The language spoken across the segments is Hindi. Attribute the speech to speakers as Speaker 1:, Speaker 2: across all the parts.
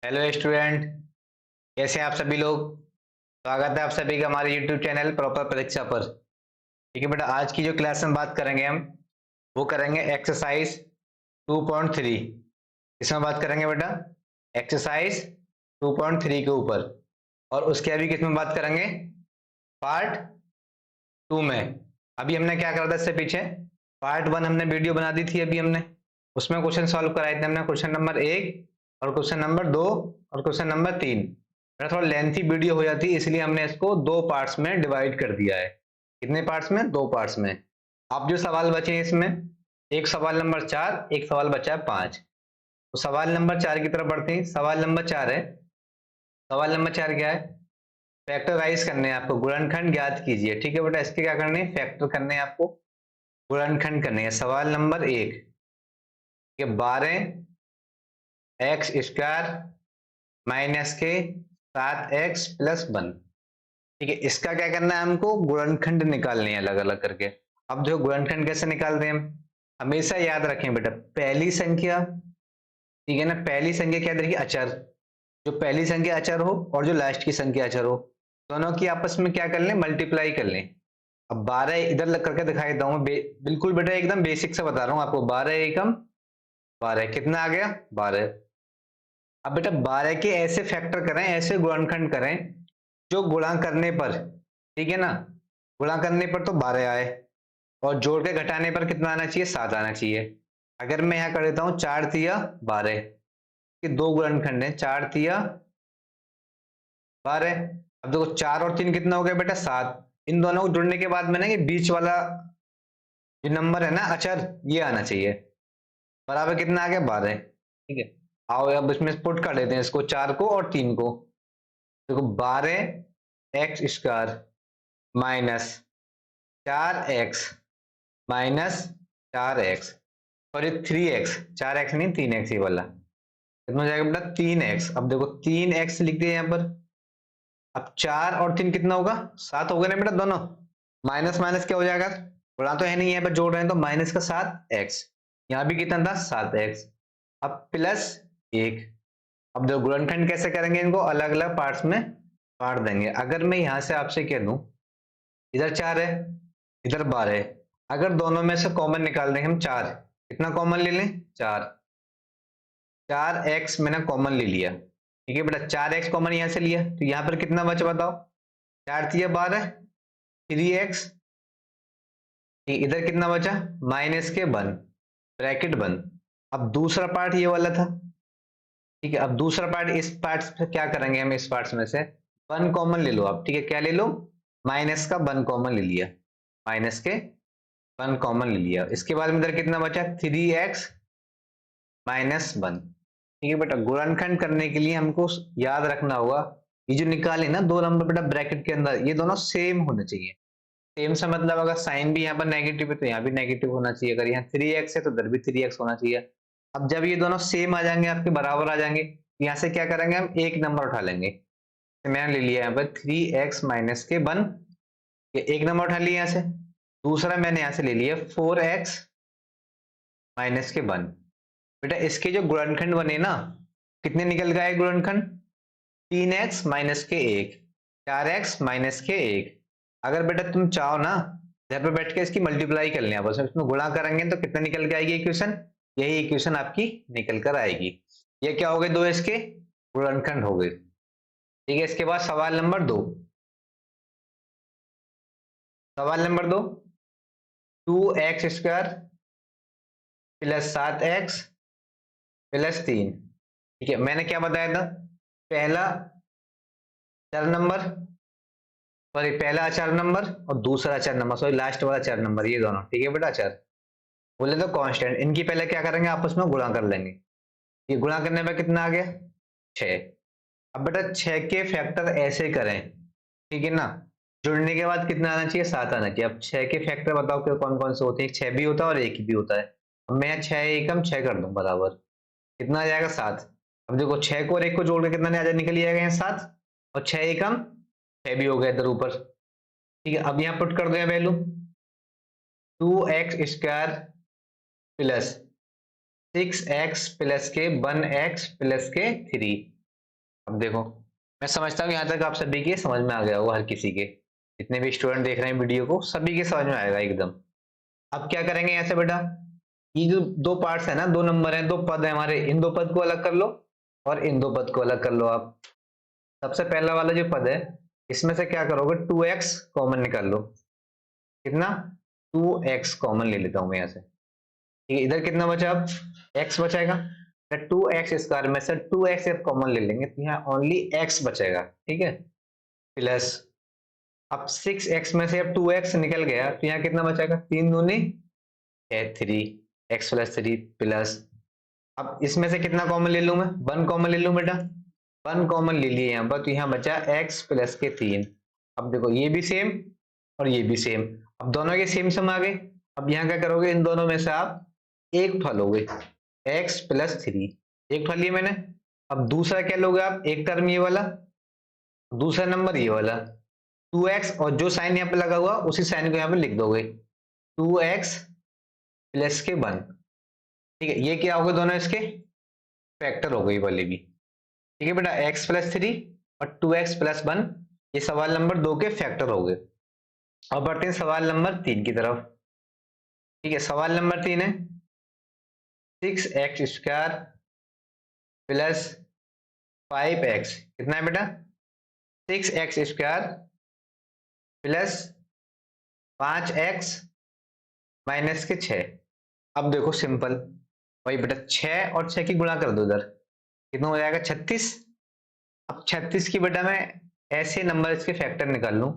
Speaker 1: हेलो स्टूडेंट, कैसे हैं आप सभी लोग। स्वागत है आप सभी का हमारे यूट्यूब चैनल प्रॉपर परीक्षा पर। ठीक है बेटा, आज की जो क्लास में बात करेंगे हम वो करेंगे एक्सरसाइज 2.3। इसमें बात करेंगे बेटा एक्सरसाइज 2.3 के ऊपर। और उसके अभी किसमें बात करेंगे, पार्ट 2 में। अभी हमने क्या करा था इससे पीछे, पार्ट 1 हमने वीडियो बना दी थी। अभी हमने उसमें क्वेश्चन सॉल्व कराए थे। हमने क्वेश्चन नंबर 1 और क्वेश्चन नंबर 2 और क्वेश्चन नंबर 3। थोड़ा लेंथी वीडियो हो जाती है, इसलिए हमने इसको दो पार्ट्स में डिवाइड कर दिया है। कितने पार्ट्स में? दो पार्ट्स में। अब जो सवाल बचे हैं इसमें, एक सवाल नंबर 4, एक सवाल बचा है 5। तो सवाल नंबर 4 की तरफ बढ़ते हैं। सवाल नंबर 4 है, सवाल नंबर 4 क्या है? फैक्टराइज करने हैं आपको, गुणनखंड ज्ञात कीजिए। ठीक है बेटा, इसके क्या करने हैं? फैक्टर करने हैं आपको, गुणनखंड करने हैं। सवाल नंबर 1 कि 12x² माइनस के 7x प्लस 1। ठीक है, इसका क्या करना है? हमको गुणनखंड निकालने हैं अलग अलग करके। अब जो गुणनखंड कैसे निकालते हैं हम, हमेशा याद रखें बेटा, पहली संख्या, ठीक है ना, पहली संख्या क्या देखिए, अचर। जो पहली संख्या अचर हो और जो लास्ट की संख्या अचर हो, दोनों की आपस में क्या कर लें? मल्टीप्लाई कर लें। अब 12 इधर लग करके दिखाई देता हूँ मैं, बिल्कुल बेटा एकदम बेसिक से बता रहा हूँ आपको। 12 एकम 12, कितना आ गया? 12। अब बेटा 12 के ऐसे फैक्टर करें, ऐसे गुणनखंड करें जो गुणा करने पर, ठीक है ना, गुणा करने पर तो 12 आए और जोड़ के घटाने पर कितना आना चाहिए? 7 आना चाहिए। अगर मैं यहाँ कर देता हूँ 4 तिया 12, कि दो गुणनखंड है, 4 तिया 12। अब देखो 4 और 3 कितना हो गया बेटा? 7। इन दोनों को जुड़ने के बाद में ना ये बीच वाला जो नंबर है ना अचर, ये आना चाहिए। बराबर कितना आ गया? 12। ठीक है, आओ अब इसमें पुट कर देते हैं इसको, 4 को और 3 को। देखो 12x² minus 4x minus 4x, और ये 3x, 4x नहीं 3x, ये वाला कितना हो जाएगा बेटा? 3x। अब देखो 3x लिख दिया यहाँ पर। अब 4 और 3 कितना होगा? 7 हो गए ना बेटा दोनों। माइनस माइनस क्या हो जाएगा? गुणा तो है नहीं, यहाँ पर जोड़ रहे हैं तो माइनस का 7x। यहाँ भी कितना था? 7x। अब प्लस 1। अब देखो गुणनखंड कैसे करेंगे, इनको अलग अलग पार्ट्स में बांट देंगे। अगर मैं यहां से आपसे कह दूं, इधर 4 है, इधर 12 है, अगर दोनों में से कॉमन निकाल दें हम 4, कितना कॉमन ले लें? 4। 4x मैंने कॉमन ले लिया। ठीक है बेटा, 4x कॉमन यहां से लिया तो यहां पर कितना बचा बताओ? 4 तिया 12, 3x। इधर कितना बचा? माइनस के 1, ब्रैकेट बंद। अब दूसरा पार्ट ये वाला था। ठीक है, अब दूसरा पार्ट, इस पार्ट से क्या करेंगे हम? इस पार्ट में से 1 कॉमन ले लो आप। ठीक है, क्या ले लो? माइनस का 1 कॉमन ले लिया, माइनस के 1 कॉमन ले लिया। इसके बाद में इधर कितना बचा? 3x minus 1। ठीक है बेटा, गुणनखंड करने के लिए हमको याद रखना होगा, ये जो निकाले ना दो नंबर बेटा ब्रैकेट के अंदर, ये दोनों सेम होने चाहिए। सेम से मतलब अगर साइन भी यहाँ पर नेगेटिव है तो यहाँ भी नेगेटिव होना चाहिए। अगर यहाँ 3x है तो इधर भी 3x होना चाहिए। अब जब ये दोनों सेम आ जाएंगे, आपके बराबर आ जाएंगे, यहाँ से क्या करेंगे हम? एक नंबर उठा लेंगे। तो मैंने ले लिया यहाँ पर 3x माइनस के 1, ये एक नंबर उठा लिया यहाँ से। दूसरा मैंने यहाँ से ले लिया 4x माइनस के 1। बेटा इसके जो गुणनखंड बने ना, कितने निकल गए गुणनखंड? 3x माइनस के 1, 4x माइनस के 1। अगर बेटा तुम चाहो ना, घर पे बैठ के इसकी मल्टीप्लाई कर लें, बस इसमें गुणा करेंगे तो कितना निकल के आएगी इक्वेशन? यही इक्वेशन आपकी निकल कर आएगी। ये क्या हो गए? दो इसके गुणनखंड हो गए। ठीक है, इसके बाद सवाल नंबर 2। सवाल number 2, 2x² plus 7x plus 3। ठीक है, मैंने क्या बताया था? पहला चर नंबर, सॉरी पहला अचर नंबर और दूसरा अचर नंबर, सॉरी लास्ट वाला अचर नंबर, ये दोनों। ठीक है बेटा, अचर बोले तो कांस्टेंट, इनकी पहले क्या करेंगे? आपस में गुणा कर लेंगे। ये गुणा करने पर कितना आ गया? 6। अब बेटा 6 के फैक्टर ऐसे करें, ठीक है ना, जुड़ने के बाद कितना आना चाहिए? 7 आना चाहिए। अब 6 के फैक्टर बताओ कि कौन कौन से होते हैं? 6 भी होता है और 1 भी होता है। अब मैं 6 एकम 6 कर दूं बराबर, कितना आ जाएगा? 7। अब देखो 6 को और 1 को जोड़ के कितना निकल जाएगा? यहाँ 7, और 6 एकम 6 भी हो गया इधर ऊपर। ठीक है, अब यहाँ पुट कर दो यहाँ value, 2x² plus 6x plus के 1x प्लस के 3। अब देखो, मैं समझता हूँ यहाँ तक आप सभी के समझ में आ गया होगा, हर किसी के, जितने भी स्टूडेंट देख रहे हैं वीडियो को सभी के समझ में आएगा एकदम। अब क्या करेंगे यहाँ से बेटा, ये जो दो पार्ट्स है ना, दो नंबर है, दो पद है हमारे, इन दो पद को अलग कर लो और इन दो पद को अलग कर लो आप। सबसे पहला वाला जो पद है, इसमें से क्या करोगे, 2x कॉमन निकाल लो। कितना, 2x कॉमन ले लेता हूं मैं यहाँ से। ठीक है, इधर कितना बचा, अब x बचेगा, 2x² में से 2x कॉमन ले लेंगे तो यहाँ ओनली x बचेगा। ठीक है, प्लस अब 6x में से अब 2x निकल गया तो यहाँ कितना बचेगा, 3 दूनी 3, x+3 प्लस, अब इसमें से कितना कॉमन ले लूं मैं, 1 कॉमन ले लूं बेटा, 1 कॉमन ले लिए यहाँ पर तो यहाँ बचा x+3। अब देखो ये भी सेम और ये भी सेम, अब दोनों के सेम सम आ गए। अब यहाँ क्या करोगे, इन दोनों में से आप एक उठा लोगे, x+3 एक उठा लिया मैंने। अब दूसरा क्या लोगे आप, एक टर्म ये वाला, दूसरा नंबर ये वाला 2x, और जो साइन यहाँ पे लगा हुआ उसी साइन को यहाँ पे लिख दोगे, 2x प्लस के 1। ठीक है, ये क्या हो गए, दोनों इसके फैक्टर हो गई वाली भी। ठीक है बेटा, x+3 और 2x+1 ये सवाल नंबर 2 के फैक्टर हो गए। अब बढ़ते हैं सवाल नंबर 3 की तरफ। ठीक है, सवाल नंबर 3 है 6x² प्लस 5x, कितना है बेटा, 6x² प्लस 5x माइनस के 6। अब देखो सिंपल, वही बेटा 6 और 6 की गुणा कर दो, इधर कितना हो जाएगा, 36। अब 36 की बेटा मैं ऐसे नंबर इसके फैक्टर निकाल लूं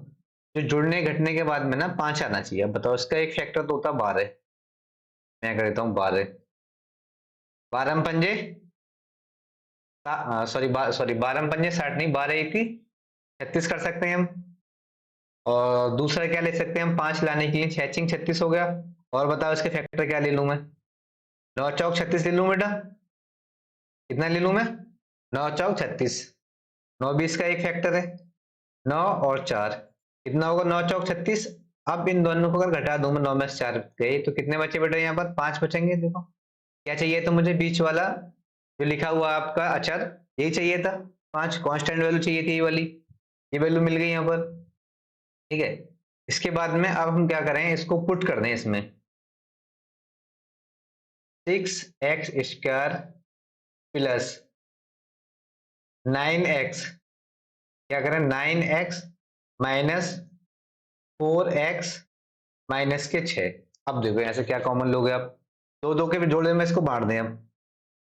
Speaker 1: जो जुड़ने घटने के बाद में ना 5 आना चाहिए। अब बताओ, इसका एक फैक्टर तो होता 12, मैं कर देता हूँ 12, 12 पंजे सॉरी 12 पंजे 60 नहीं, 12 एक 36 कर सकते हैं हम। और दूसरा क्या ले सकते हैं हम, 5 लाने के लिए 6 36 हो गया। और बताओ इसके फैक्टर क्या ले लूं मैं, 9 चौक 36 ले लूं बेटा, कितना ले लूं मैं, 9 चौक 36, 9 20 का एक फैक्टर है, 9 और 4 कितना होगा, 9 चौक 36। अब इन दोनों को अगर घटा दूं मैं, 9 में से 4 गए तो कितने बचे बेटा, यहाँ पर 5 बचेंगे। देखो क्या चाहिए, तो मुझे बीच वाला जो लिखा हुआ आपका अचर यही चाहिए था, 5 कांस्टेंट वैल्यू चाहिए थी, ये वाली, ये वैल्यू मिल गई यहाँ पर। ठीक है, इसके बाद में अब हम क्या करें, इसको पुट कर दें इसमें, 6x² प्लस 9x, क्या करें, 9x माइनस 4x माइनस के 6। अब देखो यहाँ से क्या कॉमन लोगे आप, दो दो के जोड़े में इसको बांट दें हम।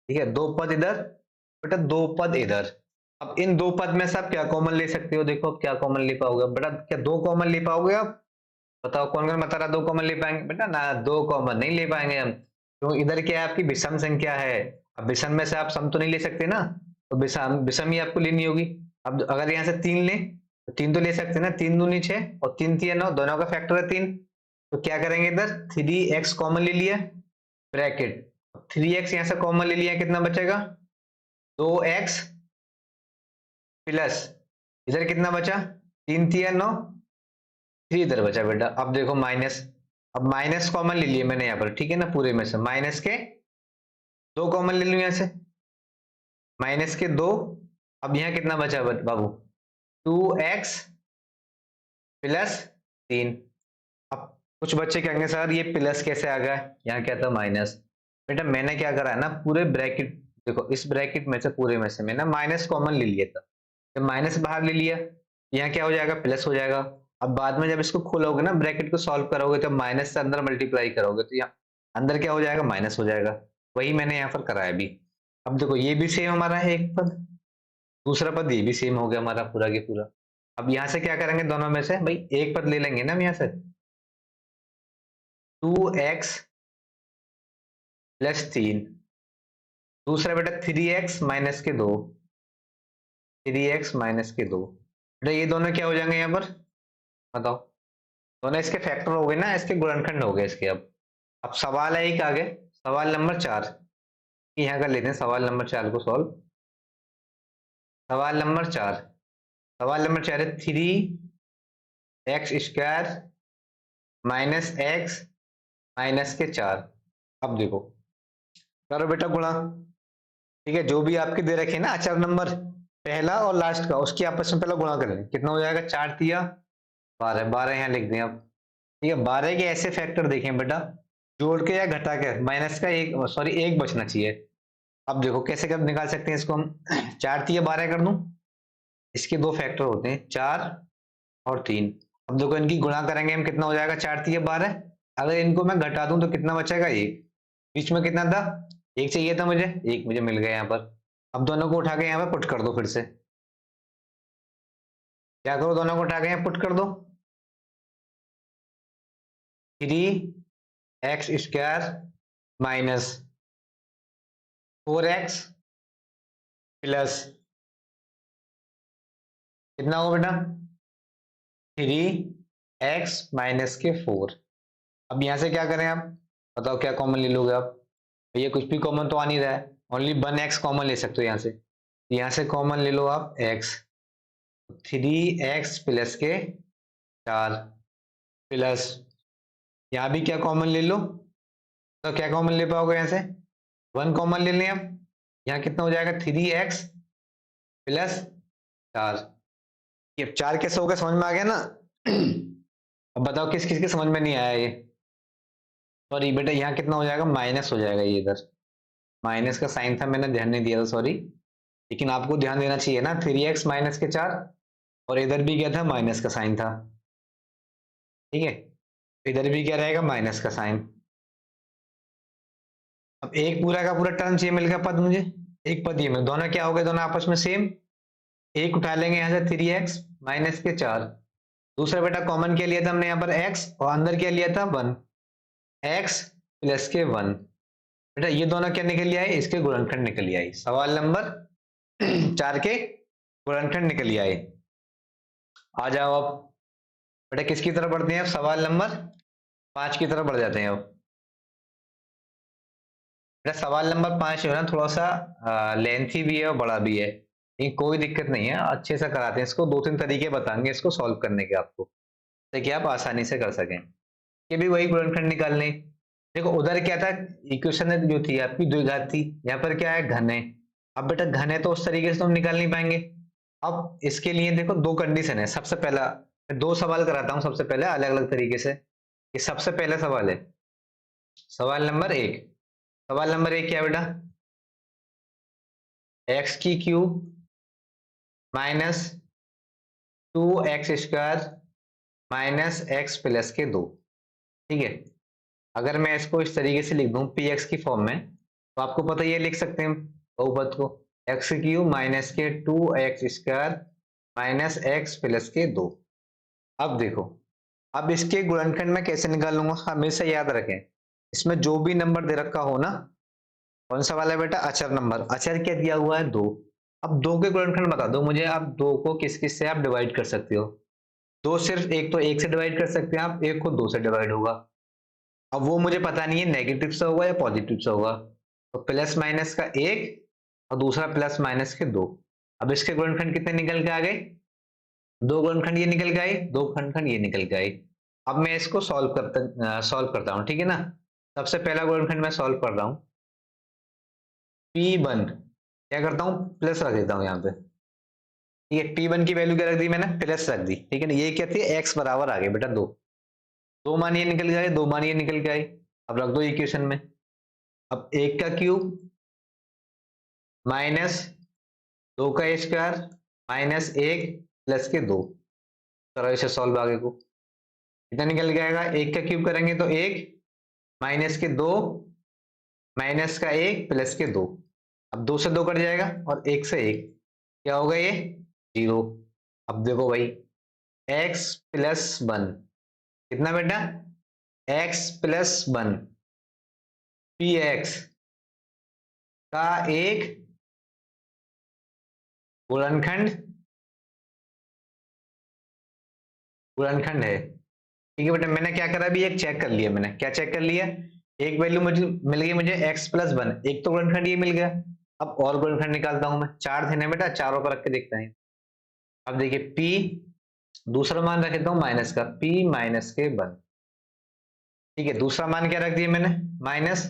Speaker 1: ठीक है, दो पद इधर बेटा, दो पद इधर। अब इन दो पद में से आप क्या कॉमन ले सकते हो, देखो अब क्या कॉमन ले पाओगे बेटा, क्या दो कॉमन ले पाओगे आप, बताओ कौन कौन बता रहा दो कॉमन ले पाएंगे बेटा, ना दो कॉमन नहीं ले पाएंगे हम, क्यों, इधर क्या है आपकी विषम संख्या है। अब विषम में से आप सम तो नहीं ले सकते ना, तो विषम विषम ही आपको लेनी होगी। अब अगर यहाँ से 3 लें तो 3 तो ले सकते हैं ना, 3 दूनी 6 और 3 3 9, दोनों का फैक्टर है 3। तो क्या करेंगे, इधर 3x कॉमन ले लिया, ब्रैकेट 3x यहाँ से कॉमन ले लिया, कितना बचेगा, 2x प्लस इधर कितना बचा, 3 3 9, 3 इधर बचा बेटा। अब देखो माइनस, अब माइनस कॉमन ले लिए मैंने यहाँ पर, ठीक है ना, पूरे में से माइनस के 2 कॉमन ले लूँ यहाँ से, माइनस के 2। अब यहाँ कितना बचा बाबू, 2x प्लस 3। अब कुछ बच्चे कहेंगे सर ये प्लस कैसे आ गया, यहाँ क्या था माइनस, बेटा मैंने क्या करा है ना, पूरे ब्रैकेट, देखो इस ब्रैकेट में से पूरे में से मैंने माइनस कॉमन ले लिया था, जब माइनस बाहर ले लिया यहाँ क्या हो जाएगा, प्लस हो जाएगा। अब बाद में जब इसको खोलोगे ना, ब्रैकेट को सॉल्व करोगे, जब माइनस से अंदर मल्टीप्लाई करोगे तो यहाँ अंदर क्या हो जाएगा, माइनस हो जाएगा। वही मैंने यहाँ पर कराया भी। अब देखो ये भी सेम हमारा है एक पद, दूसरा पद ये भी सेम हो गया हमारा पूरा के पूरा। अब यहाँ से क्या करेंगे, दोनों में से भाई एक पद ले लेंगे ना हम यहाँ से, 2x प्लस 3, दूसरा बेटा 3x माइनस के 2, 3x माइनस के 2, बेटा ये दोनों क्या हो जाएंगे यहाँ पर, बताओ, दोनों इसके फैक्टर हो गए ना, इसके गुणनखंड हो गए इसके। अब सवाल है एक आगे, सवाल नंबर 4 यहाँ कर लेते हैं, सवाल नंबर 4 को सॉल्व। सवाल नंबर 4, सवाल नंबर 4 है 3x² माइनस x माइनस के 4। अब देखो करो बेटा गुणा, ठीक है, जो भी आपके दे रखे ना अचर नंबर पहला और लास्ट का उसकी आपस में पहले गुणा करेंगे, कितना हो जाएगा 4 तिया 12, 12 यहाँ लिख दें अब। ठीक है, 12 के ऐसे फैक्टर देखें बेटा, जोड़ के या घटा के माइनस का एक, सॉरी एक बचना चाहिए। अब देखो कैसे कब निकाल सकते हैं इसको हम। 4 तिया 12 कर दूं, इसके दो फैक्टर होते हैं 4 और 3। अब देखो इनकी गुणा करेंगे हम, कितना हो जाएगा 4 तिया 12। अगर इनको मैं घटा दूं तो कितना बचेगा 1। बीच में कितना था, 1 चाहिए था मुझे, 1 मुझे मिल गया यहाँ पर। अब दोनों को उठा के यहाँ पर पुट कर दो, फिर से क्या करो, दोनों को उठा के यहाँ पुट कर दो। 3x² माइनस 4x प्लस कितना होगा बेटा 3x माइनस के 4। अब यहां से क्या करें आप, बताओ क्या कॉमन ले लोगे आप। ये कुछ भी कॉमन तो आ नहीं रहा है, ओनली 1x कॉमन ले सकते हो यहाँ से कॉमन ले लो आप x। 3x प्लस के 4 प्लस यहाँ भी क्या कॉमन ले लो, तो क्या कॉमन ले पाओगे यहाँ से, 1 कॉमन ले लें आप। यहाँ कितना हो जाएगा 3x प्लस 4। ये 4 कैसे होगा, समझ में आ गया ना। अब बताओ किस किस के समझ में नहीं आया ये। सॉरी बेटा, यहाँ कितना हो जाएगा माइनस हो जाएगा, ये इधर माइनस का साइन था, मैंने ध्यान नहीं दिया था, सॉरी। लेकिन आपको ध्यान देना चाहिए ना, 3x माइनस के 4, और इधर भी क्या था माइनस का साइन था। ठीक है, इधर भी क्या रहेगा माइनस का साइन। अब एक पूरा का पूरा टर्म चाहिए, मिल गया पद मुझे, एक पद ये में, दोनों क्या हो गए, दोनों आपस में सेम। एक उठा लेंगे यहाँ से 3x माइनस के 4। दूसरा बेटा कॉमन क्या लिया था हमने यहाँ पर x, और अंदर क्या लिया था 1, x प्लस के 1। बेटा ये दोनों क्या निकल आए, इसके गुणनखंड निकल आए। सवाल नंबर 4 के गुणनखंड निकल आए। आ जाओ अब बेटा, किसकी तरफ बढ़ते हैं अब, सवाल नंबर 5 की तरफ बढ़ जाते हैं अब। बेटा सवाल नंबर 5 जो है ना, थोड़ा सा लेंथी भी है और बड़ा भी है, लेकिन कोई दिक्कत नहीं है, अच्छे से कराते हैं इसको। 2-3 तरीके बताएंगे इसको सॉल्व करने के आपको, ताकि आप आसानी से कर सकें। ये भी वही गुणनखंड निकालने। देखो उधर क्या था, इक्वेशन जो थी आपकी द्विघात थी, यहाँ पर क्या है घन है। अब बेटा घन है तो उस तरीके से तो हम निकाल नहीं पाएंगे। अब इसके लिए देखो दो कंडीशन है। सबसे पहला, मैं 2 सवाल कराता हूँ सबसे पहले अलग अलग तरीके से। ये सबसे पहला सवाल है, सवाल नंबर 1। सवाल नंबर 1 क्या है बेटा, एक्स की cube minus 2x² minus x plus के 2। ठीक है, अगर मैं इसको इस तरीके से लिख दूं px की फॉर्म में, तो आपको पता ये लिख सकते हैं बहुपद को, एक्स क्यूब माइनस के 2x² माइनस x प्लस के 2। अब देखो, अब इसके गुणनखंड में कैसे निकालूंगा, हमेशा याद रखें, इसमें जो भी नंबर दे रखा हो ना, कौन सा वाला है बेटा, अचर नंबर। अचर क्या दिया हुआ है 2। अब 2 के गुणनखंड बता दो मुझे, आप 2 को किस किस से आप डिवाइड कर सकते हो। 2 सिर्फ एक तो 1 से डिवाइड कर सकते हैं आप, 1 को 2 से डिवाइड होगा। अब वो मुझे पता नहीं है नेगेटिव से होगा या पॉजिटिव से होगा, तो प्लस माइनस का 1 और दूसरा प्लस माइनस के 2। अब इसके गुणनखंड कितने निकल के आ गए, 2 गुणनखंड ये निकल के आए, 2 गुणनखंड ये निकल के आए। अब मैं इसको सॉल्व करता हूँ, ठीक है ना। सबसे पहला गुणनखंड मैं सॉल्व कर रहा हूँ, P1 क्या करता हूँ, प्लस रख देता हूँ यहाँ पे। ठीक है, P1 की वैल्यू क्या रख दी मैंने, प्लस रख दी। ठीक है ना, ये क्या थी, x बराबर आ गए बेटा 2। 2 मान ये निकल गए, 2 मान ये निकल के आए। अब रख दो इक्वेशन में। अब 1 का क्यूब माइनस 2 का स्क्वायर माइनस 1 प्लस के 2। करो इसे सॉल्व आगे को, कितना निकल के आएगा, 1 का क्यूब करेंगे तो 1 माइनस के 2 माइनस का 1 प्लस के 2। अब 2 से 2 कट जाएगा और 1 से 1 क्या होगा ये 0। अब देखो भाई x प्लस 1 कितना बेटा, x प्लस 1 px का एक गुणनखंड गुणनखंड है। ठीक है बेटा, मैंने क्या करा अभी, एक चेक कर लिया, मैंने क्या चेक कर लिया, एक वैल्यू मुझे मिल गई, मुझे x प्लस 1, एक तो गुणनखंड ये मिल गया। अब और गुणनखंड निकालता हूं मैं, 4 थे ना बेटा, चारों को रख के देखते हैं। अब देखिए p, दूसरा मान रख देता हूं माइनस का, p माइनस के 1। ठीक है, दूसरा मान क्या रख दिया मैंने, माइनस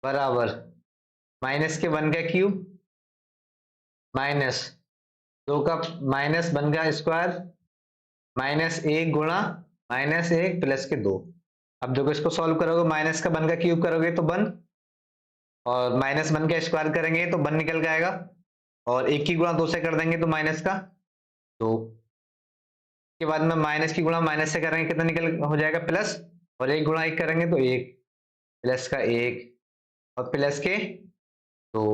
Speaker 1: बराबर माइनस के 1 का क्यूब माइनस 2 का माइनस 1 का स्क्वायर माइनस 1 गुणा माइनस 1 प्लस के 2। अब देखो इसको सॉल्व करोगे, माइनस का 1 का क्यूब करोगे तो 1, और माइनस 1 का स्क्वायर करेंगे तो 1 निकल के आएगा, और 1 की गुणा 2 से कर देंगे तो माइनस का 2। के बाद में माइनस की गुणा माइनस से करेंगे कितना निकल हो जाएगा प्लस, और 1 गुणा 1 करेंगे तो 1, प्लस का 1 और प्लस के 2।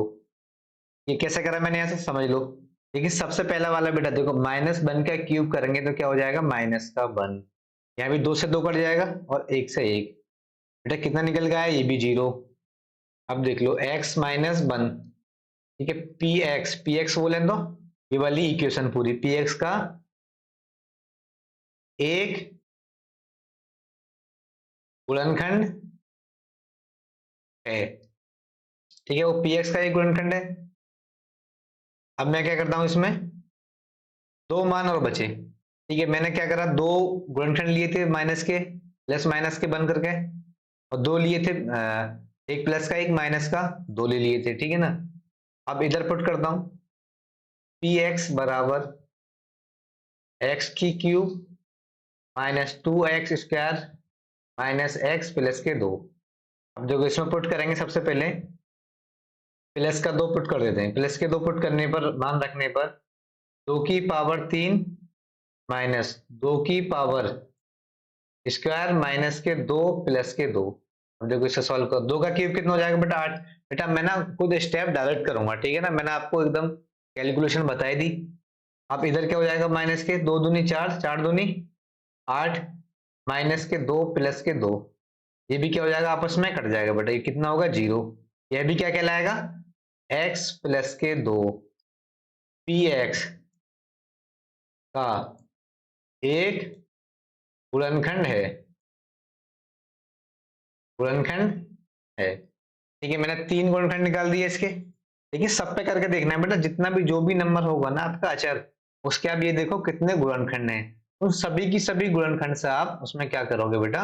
Speaker 1: ये कैसे करा मैंने, यहाँ से समझ लो। लेकिन सबसे पहला वाला बेटा देखो, माइनस 1 का क्यूब करेंगे तो क्या हो जाएगा, माइनस का 1। यहाँ भी 2 से 2 कट जाएगा और 1 से 1, बेटा कितना निकल गया है, ये भी 0। अब देख लो x माइनस 1, ठीक है, पी एक्स बोले तो ये वाली इक्वेशन पूरी पी एक्स का एक गुणनखंड है, ठीक है, वो पी एक्स का एक गुणनखंड है। अब मैं क्या करता हूं, इसमें दो मान और बचे, ठीक है, मैंने क्या करा, दो गुणनखंड लिए थे माइनस के, प्लस माइनस के बन करके, और दो लिए थे एक प्लस का एक माइनस का, दो ले लिए थे, ठीक है ना। अब इधर पुट करता हूं, पी एक्स बराबर एक्स की cube minus 2x square minus x plus के 2। अब देखो इसमें पुट करेंगे, सबसे पहले प्लस का 2 पुट कर देते हैं, प्लस के 2 पुट करने पर, मान रखने पर 2 की पावर 3 माइनस 2 की पावर स्क्वायर माइनस के 2 प्लस के 2। अब देखो इसे सॉल्व करो, 2 का क्यूब कितना हो जाएगा बेटा 8। बेटा मैं ना खुद स्टेप डायरेक्ट करूंगा, ठीक है ना, मैंने आपको एकदम कैलकुलेशन बताई दी। अब इधर क्या हो जाएगा, माइनस के 2 दूनी 4, 4 दूनी 8, माइनस के 2 प्लस के 2, ये भी क्या हो जाएगा, आपस में कट जाएगा बेटा, ये कितना होगा 0। यह भी क्या कहलाएगा, x प्लस के 2 पी एक्स का एक गुणनखंड है, गुणनखंड है, ठीक है, मैंने 3 गुणनखंड निकाल दिए इसके। लेकिन सब पे करके देखना है बेटा, जितना भी जो भी नंबर होगा ना आपका अचर, उसके आप ये देखो कितने गुणनखंड हैं, उन सभी की सभी गुणनखंड से आप उसमें क्या करोगे बेटा,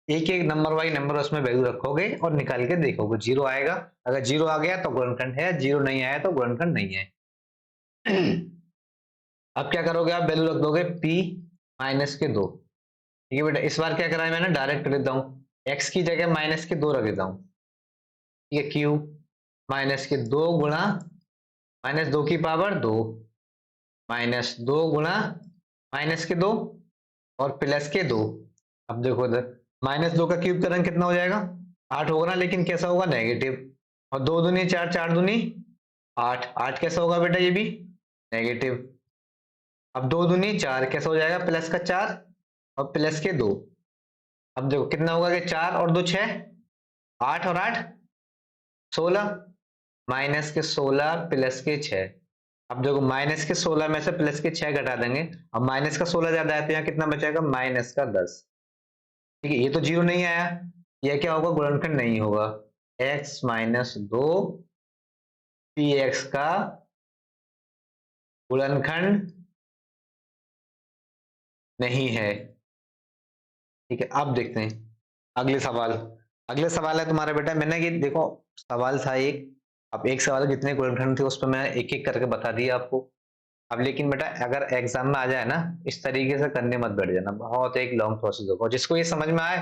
Speaker 1: एक एक नंबर वाइज नंबर उसमें वैल्यू रखोगे और निकाल के देखोगे, 0 आएगा, अगर 0 आ गया तो गुणनखंड है, 0 नहीं आया तो गुणनखंड नहीं है। अब क्या करोगे, आप वैल्यू रख दोगे p माइनस के 2, ठीक है बेटा। इस बार क्या करा है मैंने, डायरेक्ट लिख देता हूँ, x की जगह माइनस के 2 रख देता हूँ, ठीक है, q माइनस के 2 गुणा माइनस 2 की पावर 2 माइनस 2 गुणा माइनस के 2 और प्लस के 2। अब देखो इधर माइनस 2 का क्यूब करेंगे कितना हो जाएगा, 8 होगा ना, लेकिन कैसा होगा, नेगेटिव, और 2 दूनी 4, 4 दूनी 8, 8 कैसा होगा बेटा, ये भी नेगेटिव। अब 2 दूनी 4 कैसा हो जाएगा, प्लस का 4 और प्लस के 2। अब देखो कितना होगा कि 4 और 2 6, 8 और 8 16, माइनस के 16 प्लस के 6। अब देखो माइनस के 16 में से प्लस के 6 घटा देंगे, अब माइनस का 16 ज्यादा है तो यहाँ कितना बचेगा, माइनस का 10, ठीक है। ये तो 0 नहीं आया, यह क्या होगा, गुणनखंड नहीं होगा, x माइनस 2 पी एक्स का गुणनखंड नहीं है, ठीक है। अब देखते हैं अगले सवाल, अगले सवाल है तुम्हारा बेटा, मैंने ये देखो सवाल था एक, अब एक सवाल जितने गुणनखंड थे उस पर मैं एक एक करके बता दिया आपको। अब लेकिन बेटा अगर एग्जाम में आ जाए ना, इस तरीके से करने मत बैठ जाना, बहुत एक लॉन्ग प्रोसेस होगा, जिसको ये समझ में आए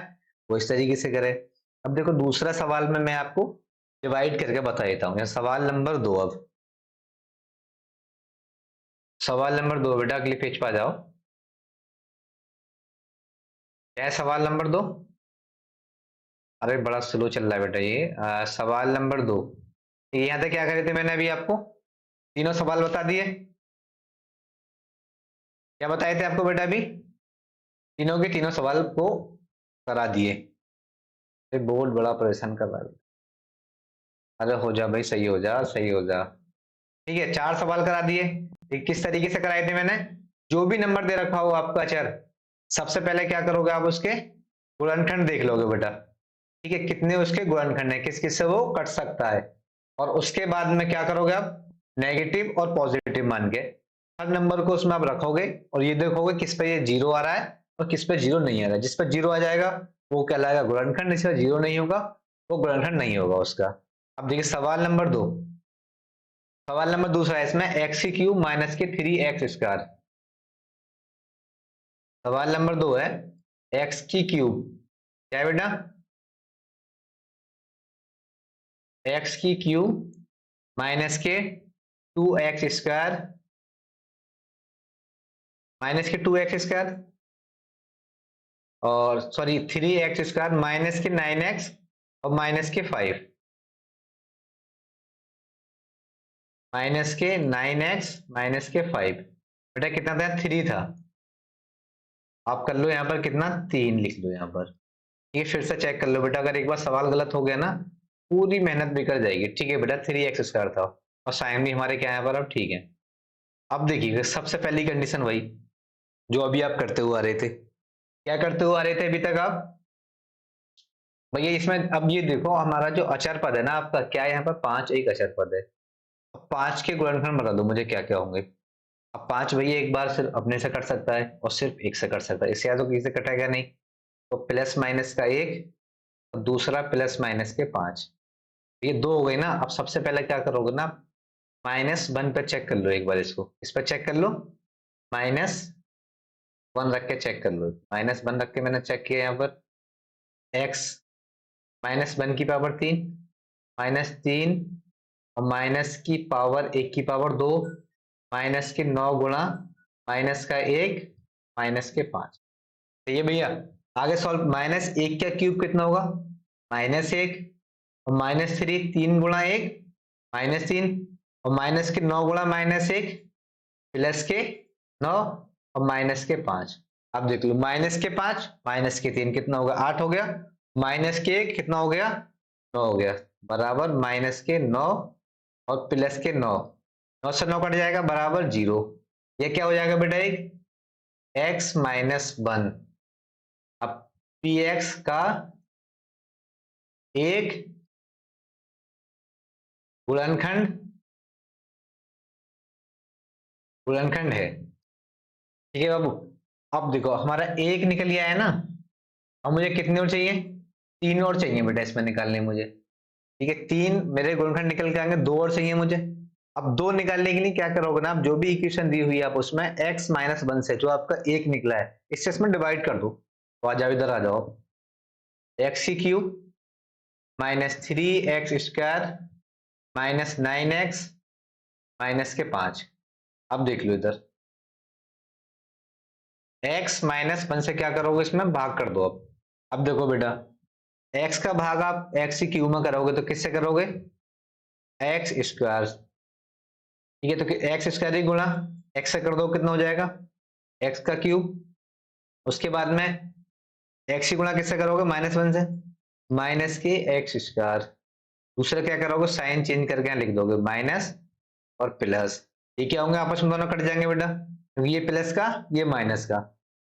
Speaker 1: वो इस तरीके से करे। अब देखो दूसरा सवाल में मैं आपको डिवाइड करके बता देता हूँ, सवाल नंबर 2। अब सवाल नंबर 2 बेटा, अगले पेज पर आ जाओ, क्या है सवाल नंबर 2, अरे बड़ा स्लो चल रहा है बेटा ये, सवाल नंबर 2, यहाँ तक क्या करे थे मैंने अभी आपको, तीनों सवाल बता दिए, क्या बताए थे आपको बेटा अभी, तीनों के तीनों सवाल को करा दिए। बोर्ड बड़ा परेशान कर रहा है, अरे हो जा भाई, सही हो जा, सही हो जा, ठीक है, 4 सवाल करा दिए। किस तरीके से कराए थे मैंने, जो भी नंबर दे रखा हो आपका अचर, सबसे पहले क्या करोगे आप, उसके गुणनखंड देख लोगे बेटा, ठीक है, कितने उसके गुणनखंड है, किस किस से वो कट सकता है, और उसके बाद में क्या करोगे आप, नेगेटिव और पॉजिटिव मान के हर नंबर को उसमें आप रखोगे, और ये देखोगे किस पे ये 0 आ रहा है और किस पे 0 नहीं आ रहा है, जिस पर 0 आ जाएगा वो कहलाएगा गुणनखंड, जिस पर 0 नहीं होगा वो गुणनखंड नहीं होगा उसका। अब देखिए सवाल नंबर 2, सवाल नंबर दूसरा है इसमें एक्स की क्यूब माइनस के 3x²। सवाल नंबर 2 है एक्स की क्यूब, क्या है बेटा, एक्स की क्यूब माइनस के 2x², माइनस के 2x² और सॉरी 3x² माइनस के 9x और माइनस के 5, माइनस के 9x माइनस के 5। बेटा कितना था, 3 था। आप कर लो यहाँ पर कितना, 3 लिख लो यहाँ पर। ये फिर से चेक कर लो बेटा, अगर एक बार सवाल गलत हो गया ना पूरी मेहनत बिगड़ जाएगी। ठीक है बेटा 3x² था और साइन भी हमारे क्या है यहाँ पर अब ठीक है। अब देखिए सबसे पहली कंडीशन वही जो अभी आप करते हुए आ रहे थे। क्या करते हुए आ रहे थे अभी तक आप भैया, इसमें अब ये देखो हमारा जो अचर पद है ना आपका, क्या है यहाँ पर 5 एक अचर पद है। अब 5 के गुणनखंड बता दो मुझे क्या क्या होंगे। अब 5 भैया एक बार सिर्फ अपने से कट सकता है और सिर्फ एक से कट सकता है, इससे तो किसी से कटेगा नहीं। तो प्लस माइनस का 1 और दूसरा प्लस माइनस के 5, ये 2 हो गई ना। अब सबसे पहले क्या करोगे ना, -1 पे चेक कर लो एक बार, इसको इस पर चेक कर लो, -1 रख के चेक कर लो। -1 रख के मैंने चेक किया यहाँ पर, x -1 की पावर 3, -3 और माइनस की पावर 1 की पावर 2, माइनस के 9 गुणा माइनस का 1 माइनस के 5। तो ये भैया आगे सॉल्व, -1 का क्यूब कितना होगा, -1 और -3 3 गुणा 1 -3 और माइनस के 9 गुणा -1 प्लस के 9 और माइनस के 5। अब देख लो माइनस के 5 माइनस के 3 कितना होगा, 8 हो गया, माइनस के 1 कितना हो गया, 9 हो गया, बराबर माइनस के 9 और प्लस के 9, 9 से 9 कट जाएगा बराबर 0। ये क्या हो जाएगा बेटा, एक x-1। अब px का एक गुणनखंड गुणनखंड है। ठीक है बाबू, अब देखो हमारा एक निकल गया है ना, अब मुझे कितने और चाहिए, 3 और चाहिए बेटा इसमें निकालने मुझे। ठीक है 3 मेरे गुणनखंड निकल के आएंगे, 2 और चाहिए मुझे। अब 2 निकालने के लिए क्या करोगे ना, आप जो भी इक्वेशन दी हुई है आप उसमें x-1 से जो आपका एक निकला है इससे इसमें डिवाइड कर दो। तो आ जाओ इधर आ जाओ, एक्स की क्यूब -3x² -9x माइनस के 5। अब देख लो इधर x-1 से क्या करोगे, इसमें भाग कर दो। अब देखो बेटा x का भाग आप x की क्यूब में करोगे तो किससे करोगे, x²। ठीक है तो x² ही गुणा x से कर दो, कितना हो जाएगा x का क्यूब। उसके बाद में x ही गुणा किससे करोगे, -1 से, माइनस के x²। दूसरा क्या करोगे, साइन चेंज करके यहाँ लिख दोगे माइनस और प्लस। ये क्या होंगे, आपस में दोनों कट जाएंगे बेटा, क्योंकि ये प्लस का ये माइनस का।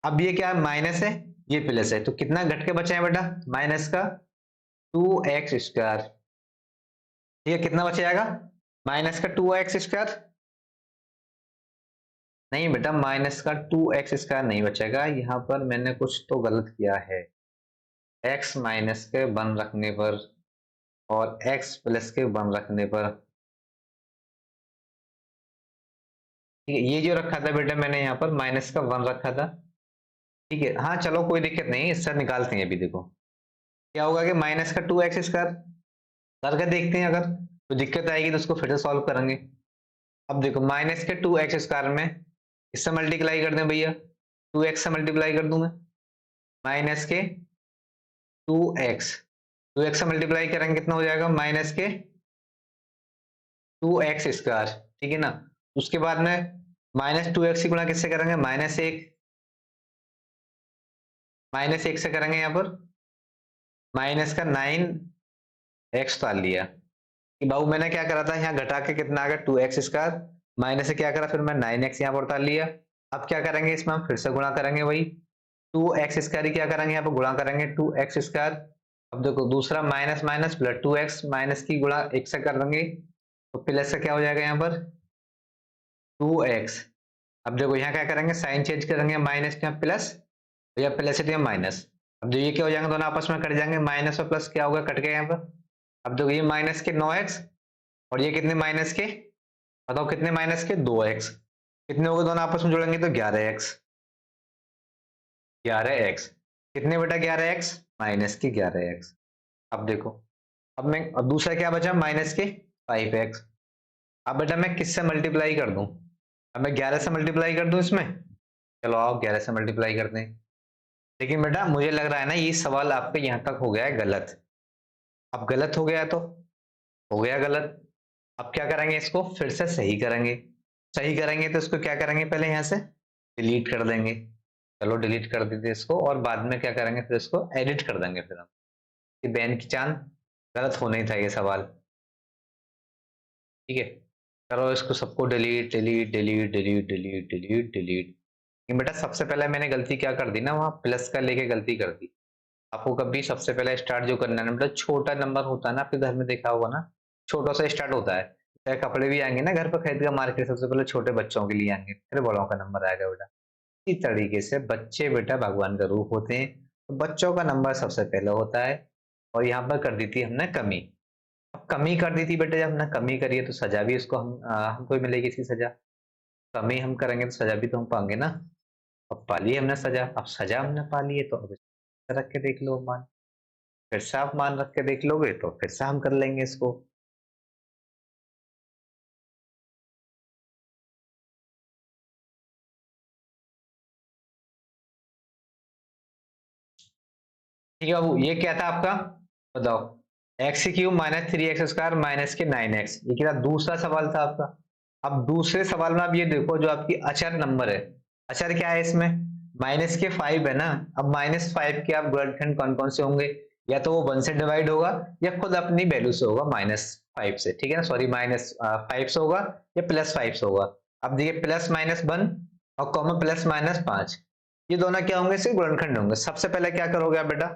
Speaker 1: अब ये क्या माइनस है ये प्लस है, तो कितना घट के बचा है बेटा, माइनस का 2x²। ठीक है कितना बच जाएगा, माइनस का 2x²। नहीं बेटा माइनस का 2x² नहीं बचेगा, यहाँ पर मैंने कुछ तो गलत किया है। x माइनस के 1 रखने पर और x प्लस के 1 रखने पर, ठीक है ये जो रखा था बेटा मैंने यहाँ पर माइनस का 1 रखा था। ठीक है हाँ चलो कोई दिक्कत नहीं, इससे निकालते हैं। अभी देखो क्या होगा कि माइनस का 2x² करके देखते हैं, अगर तो दिक्कत आएगी तो उसको फिर से सॉल्व करेंगे। अब देखो माइनस के 2x² में इससे मल्टीप्लाई कर दें भैया, 2x से मल्टीप्लाई कर दूं मैं, माइनस के 2x, 2x से मल्टीप्लाई करेंगे कितना हो जाएगा, माइनस के 2x²। ठीक है ना, उसके बाद में -2x की गुणा किससे करेंगे, -1 से करेंगे यहाँ पर, माइनस का 9x डाल लिया कि बाबू मैंने क्या करा था, यहाँ घटा के कितना आ गया 2x², माइनस से क्या करा फिर मैं 9x यहाँ पर डाल लिया। अब क्या करेंगे इसमें हम फिर से गुणा करेंगे, वही 2x² ही क्या करेंगे यहाँ पर गुणा करेंगे 2x²। अब देखो दूसरा minus minus plus 2x minus की गुणा 1 से कर देंगे तो प्लस से क्या हो जाएगा यहाँ पर 2x। अब देखो यहाँ क्या करेंगे साइन चेंज करेंगे, माइनस के प्लस या प्लस है माइनस। अब जो ये क्या हो जाएंगे दोनों आपस में कट जाएंगे, माइनस और प्लस क्या होगा कट गया यहाँ पर। अब देखो ये माइनस के 9x और ये कितने माइनस के बताओ कितने माइनस के, 2x। कितने हो गए दोनों आपस में जुड़ेंगे तो 11x। 11x कितने बेटा, 11x माइनस के 11x। अब देखो, अब दूसरा क्या बचा, माइनस के 5x। अब बेटा मैं किससे मल्टीप्लाई कर दूं, अब मैं 11 से मल्टीप्लाई कर दूं इसमें। चलो आप 11 से मल्टीप्लाई करते हैं। लेकिन बेटा मुझे लग रहा है ना ये सवाल आपका यहाँ तक हो गया है गलत। अब गलत हो गया है तो हो गया गलत। अब क्या करेंगे, इसको फिर से सही करेंगे। सही करेंगे तो इसको क्या करेंगे, पहले यहाँ से डिलीट कर देंगे। चलो डिलीट कर देते इसको, और बाद में क्या करेंगे, फिर इसको एडिट कर देंगे फिर हम। कि बैन की चांद, गलत होना ही था ये सवाल। ठीक है, करो इसको सबको delete delete delete delete delete delete delete. लेकिन बेटा सबसे पहले मैंने गलती क्या कर दी ना, वहां प्लस का लेके गलती कर दी। आपको कभी सबसे पहले स्टार्ट जो करना है ना बेटा, छोटा नंबर होता है ना, आपके घर में देखा होगा ना, छोटा सा स्टार्ट होता है। चाहे कपड़े भी आएंगे ना घर पर खरीद कर मार्केट, सबसे पहले छोटे बच्चों के लिए आएंगे, फिर बड़ों का नंबर आएगा बेटा। इसी तरीके से बच्चे बेटा भगवान का रूप होते हैं, तो बच्चों का नंबर सबसे पहले होता है। और यहाँ पर कर दी थी हमने कमी। अब कमी कर दी थी बेटा, जब हमने कमी करी है तो सजा भी इसको हमको ही मिलेगी इसकी सजा। कमी हम करेंगे तो सजा भी तो हम पाएंगे ना। अब पा ली हमने सजा, अब सजा हमने पा ली है तो अब इसको रख के देख लो मान। फिर से आप मान रख के देख लोगे तो फिर से हम कर लेंगे इसको। ठीक है बाबू, ये क्या था आपका, बताओ। X cube minus 3x² minus के 9x, ये क्या था, दूसरा सवाल था आपका। अब दूसरे सवाल में आप ये देखो, जो आपकी अचर नंबर है, अचर क्या है इसमें, माइनस के 5 है ना। अब -5 के आप गुणनखंड कौन कौन से होंगे, या तो वो 1 से डिवाइड होगा, या खुद अपनी वैल्यू से होगा -5 से, ठीक है ना, सॉरी -5 से होगा, या +5 से होगा। अब देखिए +-1 और कॉमा +-5, ये दोनों क्या होंगे, इसके गुणनखंड होंगे। सबसे पहले क्या करोगे आप बेटा,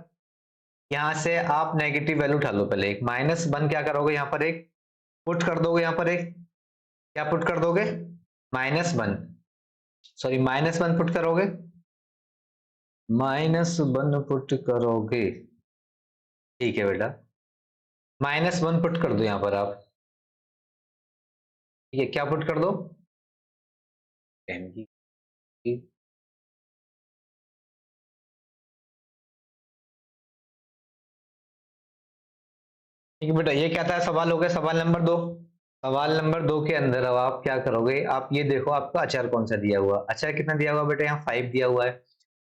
Speaker 1: यहां से आप नेगेटिव वैल्यू उठा लो, पहले एक -1 क्या करोगे, यहाँ पर एक पुट कर दोगे, यहाँ पर एक क्या पुट कर दोगे, -1, सॉरी -1 पुट करोगे, -1 पुट करोगे। ठीक है बेटा, -1 पुट कर दो यहाँ पर आप। ठीक है, क्या पुट कर दो, n की। ठीक है बेटा, ये क्या था, सवाल हो गया सवाल नंबर 2। सवाल नंबर 2 के अंदर अब आप क्या करोगे, आप ये देखो आपका अचार कौन सा दिया हुआ, अचार कितना दिया हुआ बेटा, यहाँ 5 दिया हुआ है।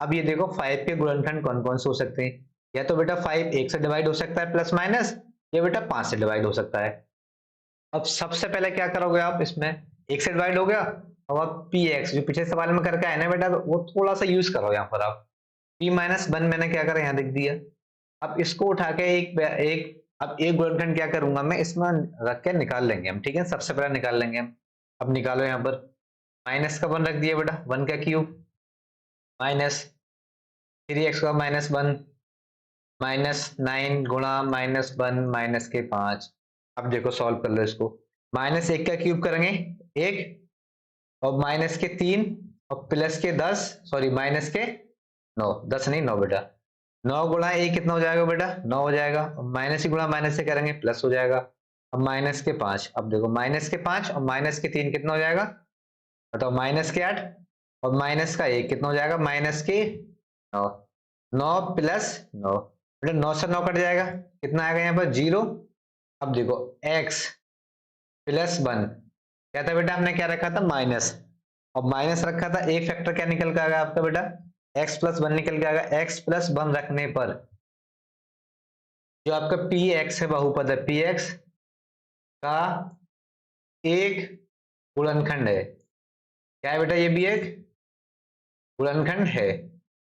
Speaker 1: अब ये देखो 5 के गुणनखंड कौन कौन से हो सकते हैं, या तो बेटा 5 1 से डिवाइड हो सकता है प्लस माइनस, या बेटा 5 से डिवाइड हो सकता है। अब सबसे पहले क्या करोगे आप इसमें, 1 से डिवाइड हो गया। अब आप पी एक्स जो पिछले सवाल में करके आए ना बेटा, वो थोड़ा सा यूज करो यहाँ पर आप। p-1 मैंने क्या करा, यहाँ लिख दिया। अब इसको उठा के अब एक गुणनखंड क्या करूंगा मैं, इसमें रख के निकाल लेंगे हम, ठीक है, सबसे पहले निकाल लेंगे हम। अब निकालो यहाँ पर, माइनस का 1 रख दिया बेटा, 1 का क्यूब, -3x का -1, -9 गुणा -1 माइनस के 5। अब देखो सॉल्व कर लो इसको, -1 का क्यूब करेंगे 1, और -3, और +10, सॉरी -9, 10 नहीं 9 बेटा, 9 गुणा 1 कितना हो जाएगा बेटा, 9 हो जाएगा। माइनस ही गुणा माइनस से करेंगे प्लस हो जाएगा। अब -5, अब देखो -5 और -3 कितना हो जाएगा, बताओ, -8, और माइनस का 1 कितना हो जाएगा, -9, 9 + 9, बेटा 9 से 9 कट जाएगा, कितना आएगा यहाँ पर 0। अब देखो x +1, क्या था बेटा, हमने क्या रखा था, माइनस, और माइनस रखा था, एक फैक्टर क्या निकल के आएगा आपका बेटा, x+1 निकल के आएगा। x+1 रखने पर जो आपका px है, बहुपद है, px का एक गुणनखंड है, क्या है बेटा, ये भी एक गुणनखंड है।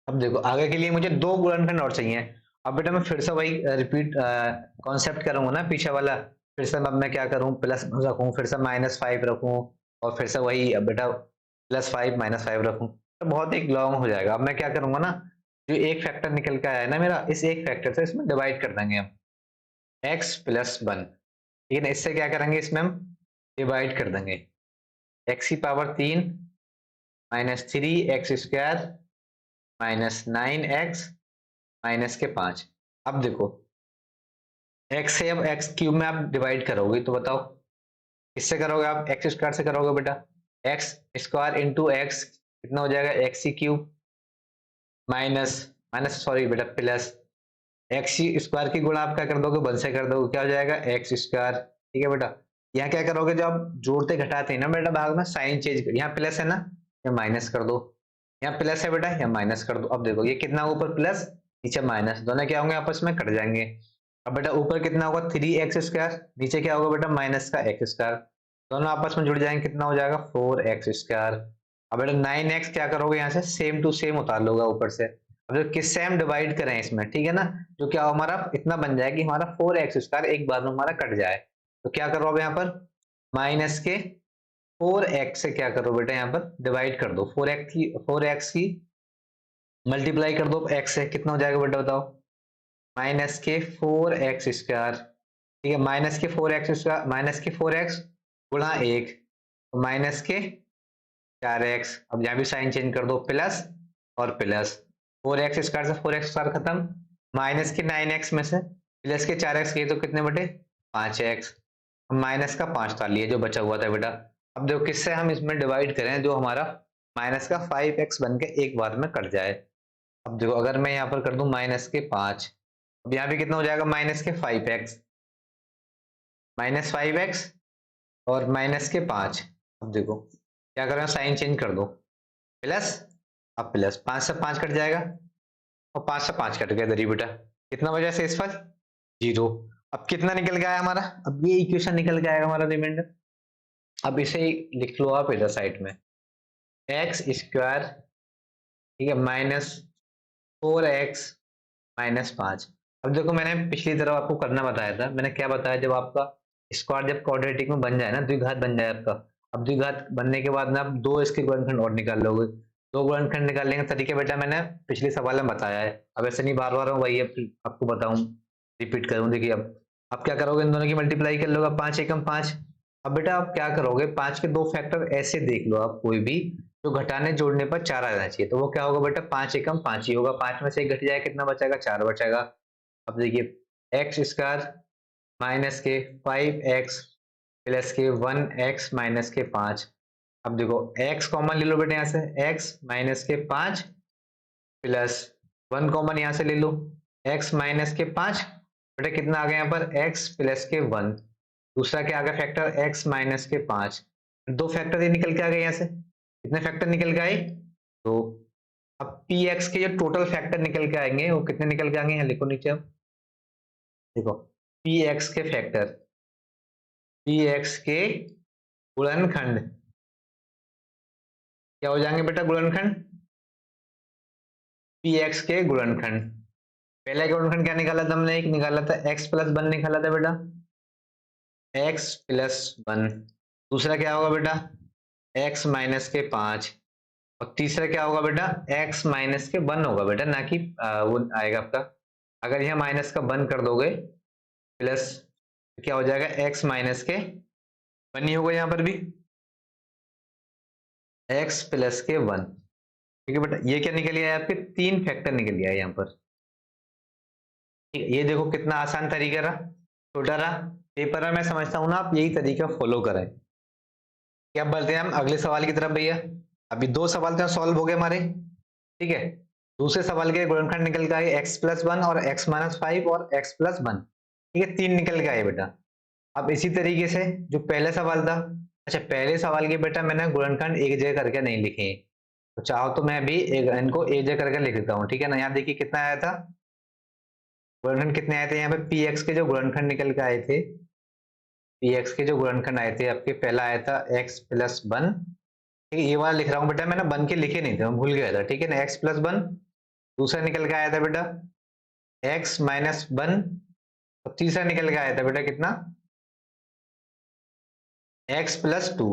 Speaker 1: अब देखो आगे के लिए मुझे 2 गुणनखंड और चाहिए। अब बेटा मैं फिर से वही रिपीट कॉन्सेप्ट करूंगा ना पीछे वाला, फिर से अब मैं क्या करूं, प्लस रखूं, फिर से -5 रखूं, और फिर से वही अब बेटा +5 -5 रखूं, तो बहुत एक लॉन्ग हो जाएगा। अब मैं क्या करूंगा ना, जो एक फैक्टर निकल के आया है ना मेरा, इस एक फैक्टर से इसमें डिवाइड कर देंगे हम, x+1, ठीक है ना, इससे क्या करेंगे, इसमें हम डिवाइड कर देंगे, x⁻³ -3x² -9x -5। अब देखो x से अब x³ में आप डिवाइड करोगे तो बताओ, किससे करोगे आप? एक्स स्क्वायर से करोगे बेटा। एक्स स्क्वायर इंटू एक्स कितना हो जाएगा? एक्स सी क्यूब माइनस माइनस सॉरी बेटा प्लस एक्स स्क्वायर की गुणा आप क्या कर दोगे? 1 से कर दोगे, क्या हो जाएगा? X square. ठीक है बेटा। यहाँ क्या करोगे? जब आप जोड़ते घटाते हैं ना बेटा भाग में, साइन चेंज कर, यहाँ प्लस है ना, या माइनस कर दो। यहाँ प्लस है बेटा, या माइनस कर दो। अब देखो ये कितना ऊपर प्लस, नीचे माइनस, दोनों क्या होंगे? आपस में कट जाएंगे। अब बेटा ऊपर कितना होगा? 3x स्क्वायर, नीचे क्या होगा बेटा? माइनस का एक्स स्क्वायर, दोनों आपस में जुड़ जाएंगे, कितना हो जाएगा? 4x square. अब बेटा 9x क्या करोगे? यहाँ से सेम टू सेम उतार लोगे ऊपर से। अब जो किससे हम डिवाइड करें इसमें, ठीक है ना, जो क्या हमारा इतना बन जाए कि हमारा 4x स्क्वायर एक बार में हमारा कट जाए। तो क्या करो अब यहाँ पर? माइनस के 4x से क्या करो बेटा? यहाँ पर डिवाइड कर दो। 4x की मल्टीप्लाई कर दो x से, कितना हो जाएगा बेटा बताओ? माइनस के 4x स्क्वायर। ठीक है, माइनस के 4x स्क्वायर, माइनस के 4x गुणा 1, तो माइनस के 4x। अब यहाँ भी साइन चेंज कर दो, प्लस और प्लस। 4x स्क्वायर से 4x स्क्वायर खत्म, माइनस के 9x में से प्लस के 4x किए तो कितने बटे? 5x। माइनस का 5 डाल लिए जो बचा हुआ था बेटा। अब देखो किससे हम इसमें डिवाइड करें जो हमारा माइनस का 5x बन के एक बार में कट जाए। अब देखो अगर मैं यहाँ पर कर दूं माइनस के 5, अब यहाँ पे कितना हो जाएगा? माइनस के 5x, माइनस 5x और माइनस के 5। अब देखो क्या करें? साइन चेंज कर दो, प्लस, अब प्लस 5 से 5 कट जाएगा, और 5 से 5 कट गया इधर ही बेटा। कितना बचा शेषफल? 0। अब कितना निकल गया है हमारा? अब ये इक्वेशन निकल के आएगा हमारा रिमाइंडर। अब इसे लिख लो आप इधर साइड में, एक्स स्क्वायर, ठीक है, माइनस 4x माइनस 5। अब देखो मैंने पिछली तरफ आपको करना बताया था, मैंने क्या बताया? जब आपका स्क्वायर जब क्वाड्रेटिक में बन जाए ना, द्विघात बन जाए आपका, अब द्विघात बनने के बाद ना आप दो इसके गुणनखंड और निकाल लोगे। दो गुणनखंड निकालने का तरीके बेटा मैंने पिछले सवाल में बताया है, अब ऐसे नहीं बार बार वही आपको बताऊं, रिपीट करूं। देखिए अब क्या करोगे? इन दोनों की मल्टीप्लाई कर लोगे, 5 एकम 5। अब बेटा आप क्या करोगे? 5 के दो फैक्टर ऐसे देख लो आप कोई भी, जो घटाने जोड़ने पर 4 आ जाना चाहिए, तो वो क्या होगा बेटा? 5 एकम 5 ही होगा। 5 में से एक घट जाए, कितना बचेगा? 4 बचेगा। अब देखिए एक्स स्क्वायर माइनस के 5x प्लस के 1x माइनस के 5। अब देखो x कॉमन ले लो बेटे यहाँ से, x माइनस के 5 प्लस 1 कॉमन यहाँ से ले लो, x माइनस के 5। बेटा कितना आ गया यहाँ पर? x प्लस के 1। दूसरा क्या आ गया फैक्टर? x माइनस के 5। दो फैक्टर ये निकल के आ गए यहाँ से। कितने फैक्टर निकल के आए? तो अब px के जो टोटल फैक्टर निकल के आएंगे वो कितने निकल के आएंगे? यहाँ लिखो नीचे। अब देखो px के फैक्टर, px के गुणनखंड क्या हो जाएंगे बेटा? गुणनखंड px के गुणनखंड। पहला गुणनखंड क्या निकाला था हमने? एक निकाला था x प्लस 1 निकाला था बेटा, x प्लस 1। दूसरा क्या होगा बेटा? x माइनस के 5। और तीसरा क्या होगा बेटा? x माइनस के 1 होगा बेटा, ना कि वो आएगा आपका, अगर यहाँ माइनस का 1 कर दोगे प्लस, तो क्या हो जाएगा? x माइनस के 1 ही होगा यहाँ पर भी, x प्लस के 1। ठीक है बेटा, ये क्या निकल आया? आपके 3 फैक्टर निकल आया यहाँ पर। ठीक है, ये देखो कितना आसान तरीका रहा, छोटा रहा। पेपर में मैं समझता हूँ ना आप यही तरीका फॉलो करें। क्या बढ़ते हैं हम अगले सवाल की तरफ भैया। अभी दो सवाल तो सॉल्व हो गए हमारे, ठीक है। दूसरे सवाल के गुणनखंड निकल के आए x प्लस 1 और x माइनस 5 और x प्लस 1। ठीक है, 3 निकल के आए बेटा। अब इसी तरीके से जो पहले सवाल था, अच्छा पहले सवाल के बेटा मैंने गुणनखंड एक जगह करके नहीं लिखे, तो चाहो तो मैं भी इनको एक जगह करके लिख देता हूँ। ठीक है ना, यहाँ देखिए कितना आया था गुणनखंड, कितने आए थे यहाँ पे? px के जो गुणनखंड निकल के आए थे, px के जो गुणनखंड आए थे आपके, पहला आया था x प्लस 1। ठीक है, ये वाला लिख रहा हूँ बेटा, मैंने बन के लिखे नहीं थे, मैं भूल गया था। ठीक है ना, x प्लस 1। दूसरा निकल के आया था बेटा x माइनस 1। और तीसरा निकल के आया था बेटा कितना? x plus 2,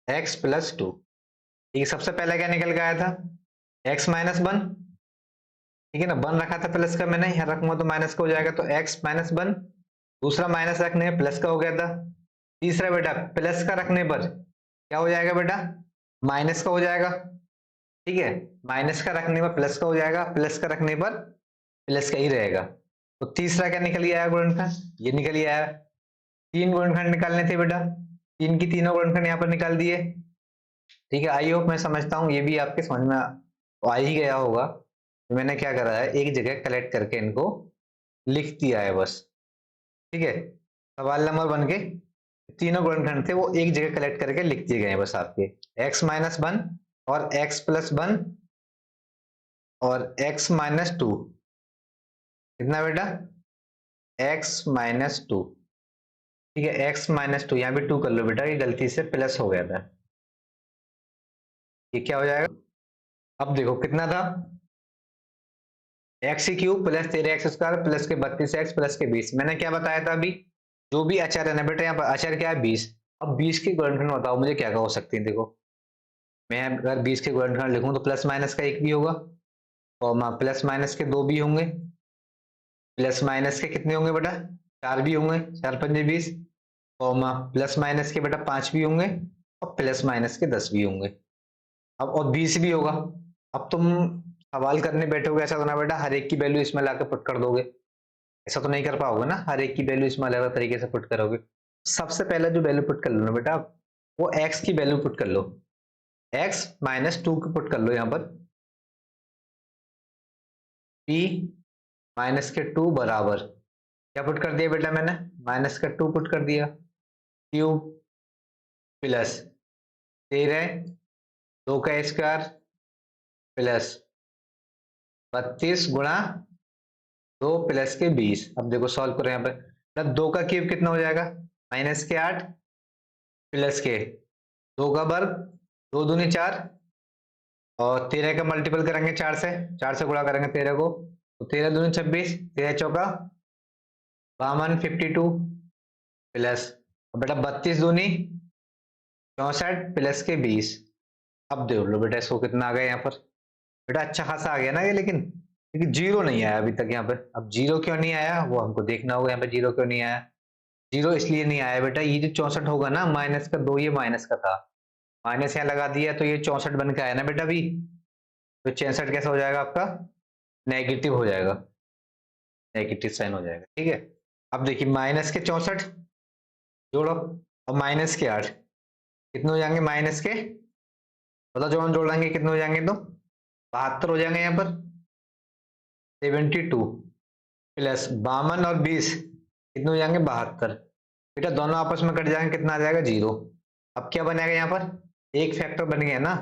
Speaker 1: x plus 2। ठीक है, सबसे पहले क्या निकल के आया था? x minus 1। ठीक है ना, 1 रखा था प्लस का मैंने, यहाँ रखूंगा तो माइनस का हो जाएगा, तो x माइनस 1। दूसरा माइनस रखने में प्लस का हो गया था। तीसरा बेटा प्लस का रखने पर क्या हो जाएगा बेटा? माइनस का हो जाएगा। ठीक है, माइनस का रखने पर प्लस का हो जाएगा, प्लस का रखने पर प्लस का ही रहेगा। तो तीसरा क्या निकल गया है गुणनखंड? ये निकल गया है। तीन गुणनखंड निकालने थे बेटा, तीन की तीनों गुणनखंड यहाँ पर निकाल दिए। ठीक है, आई होप, मैं समझता हूँ ये भी आपके समझ में आ ही गया होगा। तो मैंने क्या करा है, एक जगह कलेक्ट करके इनको लिख दिया है बस। ठीक है, सवाल नंबर 1 के तीनों गुणनखंड थे वो एक जगह कलेक्ट करके लिख दिए गए हैं बस आपके, x-1 और x+1 और x-2। कितना बेटा, x-2। ठीक है, x-2, यहाँ भी 2 कर लो बेटा, ये गलती से प्लस हो गया था। ये क्या हो जाएगा, अब देखो कितना था, x³ प्लस 13x² प्लस के 32x प्लस के 20। मैंने क्या बताया था अभी, जो भी अचर है ना बेटा, यहाँ पर अचर क्या है 20। अब 20 के गुणनखंड बताओ मुझे क्या क्या हो सकती है। देखो मैं अगर 20 के गुणनखंड लिखूं तो प्लस माइनस का 1 भी होगा, और प्लस माइनस के 2 भी होंगे, प्लस माइनस के कितने होंगे बेटा, 4 भी होंगे, 4×5 = 20, और प्लस माइनस के बेटा 5 भी होंगे, और प्लस माइनस के 10 भी होंगे। अब और 20 भी होगा। अब तुम सवाल करने बैठोगे, ऐसा तो ना बेटा हर एक की वैल्यू इसमें लाकर पुट कर दोगे, ऐसा तो नहीं कर पाओगे ना, हर एक की वैल्यू इसमें अलग अलग तरीके से पुट करोगे। सबसे पहले जो वैल्यू पुट कर लो ना बेटा, वो x की वैल्यू पुट कर लो, x-2 की पुट कर लो यहाँ पर, p -2 बराबर, क्या पुट कर दिया बेटा मैंने, -2 पुट कर दिया, क्यूब प्लस 13 2 का स्क्वायर प्लस 32 गुणा 2 प्लस के 20। अब देखो सॉल्व करो यहाँ पे, मतलब 2 का क्यूब कितना हो जाएगा, -8 प्लस के 2 का वर्ग, 2 दूनी 4, और 13 का मल्टीपल करेंगे 4 से, 4 से गुणा करेंगे 13 को, तो 13 दूनी 26, 13 चौका 52 52 प्लस बेटा 32 दूनी 64 प्लस के 20। अब देख लो बेटा इसको कितना आ गया यहाँ पर, बेटा अच्छा खासा आ गया ना ये, लेकिन जीरो नहीं आया अभी तक यहाँ पे। अब जीरो क्यों नहीं आया वो हमको देखना होगा, यहाँ पे जीरो क्यों नहीं आया। जीरो इसलिए नहीं आया बेटा, ये जो 64 होगा ना -2, ये माइनस का था, माइनस यहाँ लगा दिया तो ये 64 बन के आया ना बेटा अभी, तो 66 कैसा हो जाएगा आपका, नेगेटिव हो जाएगा, नेगेटिव साइन हो जाएगा। ठीक है, अब देखिए माइनस के 64 जोड़ो, और माइनस के 8 कितने हो जाएंगे, माइनस के बताओ, जो हम जोड़ेंगे कितने हो जाएंगे, तो 72 हो जाएंगे यहाँ पर, 72 प्लस 52 और 20 कितने हो जाएंगे, 72। बेटा दोनों आपस में कट जाएंगे, कितना आ जाएगा, जीरो। अब क्या बनेगा यहाँ पर, एक फैक्टर बन गया ना,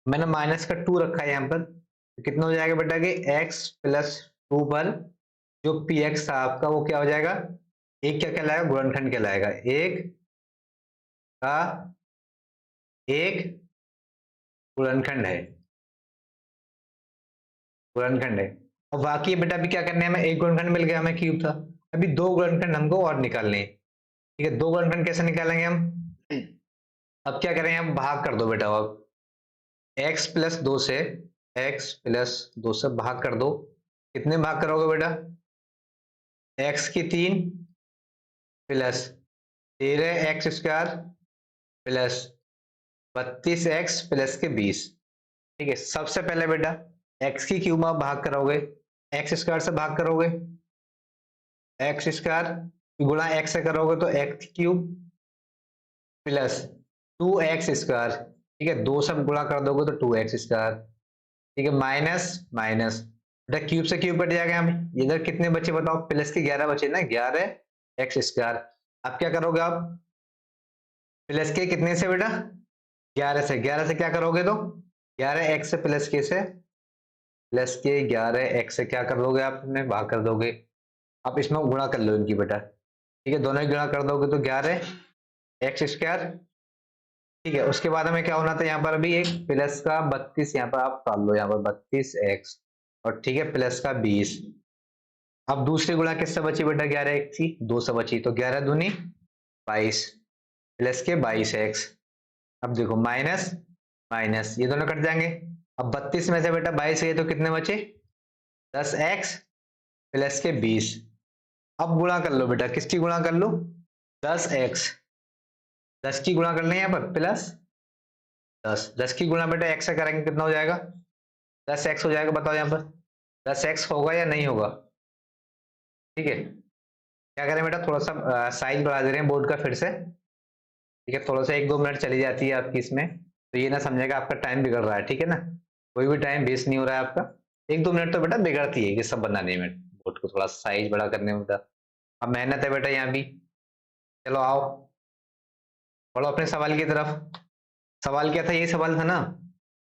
Speaker 1: मैंने -2 रखा है यहाँ पर, तो कितना हो जाएगा बेटा कि x+2 पर जो px था आपका वो क्या हो जाएगा, एक क्या कहलाएगा, गुणनखंड कहलाएगा, एक का एक गुणनखंड है, गुणनखंड है। और बाकी बेटा अभी क्या करना है, हमें एक गुणनखंड मिल गया, हमें क्यूब था, अभी दो गुणनखंड हमको और निकालने हैं। ठीक है, दो गुणनखंड कैसे निकालेंगे हम, अब क्या करें, हम भाग कर दो बेटा, अब x+2 से, x+2 से भाग कर दो, कितने भाग करोगे बेटा, x की 3 plus 13x² plus 32x plus के 20। ठीक है, सबसे पहले बेटा x की क्यूब में भाग करोगे, x² से भाग करोगे, x² गुणा x से करोगे तो x³ प्लस 2x²। ठीक है, दो सब गुणा कर दोगे तो 2x²। ठीक है, माइनस माइनस, बेटा क्यूब से क्यूब कट जाएगा, हम इधर कितने बचे बताओ, प्लस के 11 बचे ना, 11x²। अब क्या करोगे आप, प्लस के कितने से बेटा, 11 से, 11 से क्या करोगे, तो 11x से प्लस के से, प्लस के 11x से क्या कर दोगे आप, इसमें भाग कर दोगे। आप इसमें गुणा कर लो इनकी बेटा, ठीक है, दोनों ही गुणा कर दोगे तो 11x²। ठीक है, उसके बाद हमें क्या होना था, यहाँ पर अभी एक प्लस का 32, यहाँ पर आप डाल लो, यहाँ पर 32x, और ठीक है प्लस का 20। अब दूसरी गुणा किससे बची बेटा, 11x की 2 से बची, तो 11 दूनी 22 प्लस के 22x। अब देखो माइनस माइनस, ये दोनों कट जाएंगे। अब 32 में से बेटा 22 गए तो कितने बचे, 10x प्लस के 20। अब गुणा कर लो बेटा, किसकी गुणा कर लो, 10x, 10 की गुणा कर लें यहाँ पर, प्लस 10 की गुणा बेटा x से करेंगे कितना हो जाएगा, 10x हो जाएगा। बताओ यहाँ पर 10x होगा या नहीं होगा, ठीक है, क्या करें बेटा, थोड़ा सा साइज बढ़ा दे रहे हैं बोर्ड का फिर से। ठीक है, थोड़ा सा 1-2 मिनट चली जाती है आपकी इसमें, तो ये ना समझेगा आपका टाइम बिगड़ रहा है। ठीक है ना, कोई भी टाइम वेस्ट नहीं हो रहा है आपका। 1-2 मिनट तो बेटा बिगड़ती है ये सब बनाने में, बोर्ड को थोड़ा साइज बड़ा करने में। बेटा अब मेहनत है बेटा यहाँ भी। चलो आओ, बढ़ो अपने सवाल की तरफ। सवाल क्या था, ये सवाल था ना,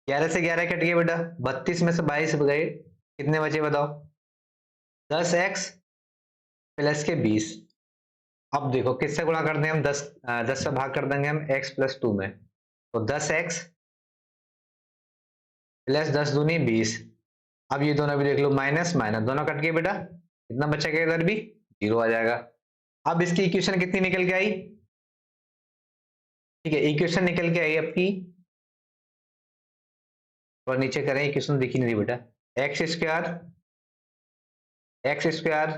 Speaker 1: 11 से 11 कट गए बेटा, 32 में से 22 गए, कितने बचे बताओ? 10x प्लस के 20। अब देखो किससे गुणा कर दें हम, 10 से भाग कर देंगे हम x+2 में, तो 10x प्लस 10 दूनी 20। अब ये दोनों भी देख लो, माइनस माइनस दोनों कट गए बेटा, कितना बचेगा इधर भी, 0 आ जाएगा। अब इसकी इक्वेशन कितनी निकल के आई? ठीक है, इक्वेशन निकल के आई आपकी, और नीचे करें, इक्वेशन दिखी नहीं बेटा, x square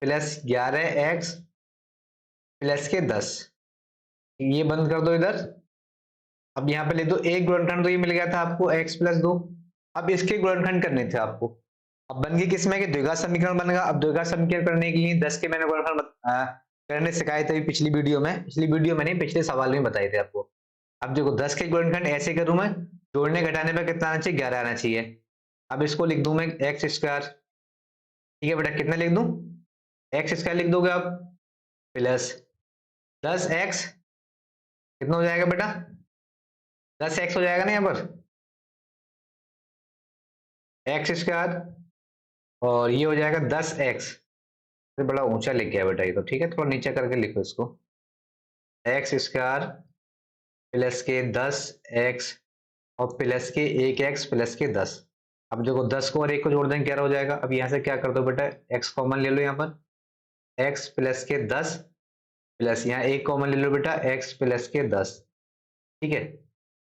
Speaker 1: plus 11x plus के 10, ये बंद कर दो इधर। अब यहाँ पे ले दो एक गुणनखंड, तो ये मिल गया था आपको x+2। अब इसके गुणनखंड करने थे आपको। अब बन गई किसमें कि द्विघात समीकरण बनेगा। अब द्विघात समीकरण करने के लिए 10 के मैंने गुणनखंड करने सिखाए थे पिछली वीडियो में नहीं, पिछले सवाल में बताए थे आपको। अब देखो 10 के गुणनखंड ऐसे करूं मैं, जोड़ने घटाने पर कितना आना चाहिए, 11 आना चाहिए। अब इसको लिख दूं मैं x स्क्वायर। ठीक है बेटा, कितना लिख दूं, x स्क्वायर लिख दोगे आप, प्लस 10x, कितना हो जाएगा बेटा, 10x हो जाएगा ना यहाँ पर, x स्क्वायर, और ये हो जाएगा 10x। बड़ा ऊंचा लिख गया बेटा ये तो। ठीक है, थोड़ा नीचे करके लिखो इसको, x स्क्वायर प्लस के 10x और प्लस के 1x प्लस के 10। अब देखो 10 को और 1 को जोड़ देंगे 11 हो जाएगा। अब यहाँ से क्या कर दो बेटा, x कॉमन ले लो यहाँ पर, x प्लस के 10 प्लस यहाँ 1 कॉमन ले लो बेटा, x प्लस के 10। ठीक है,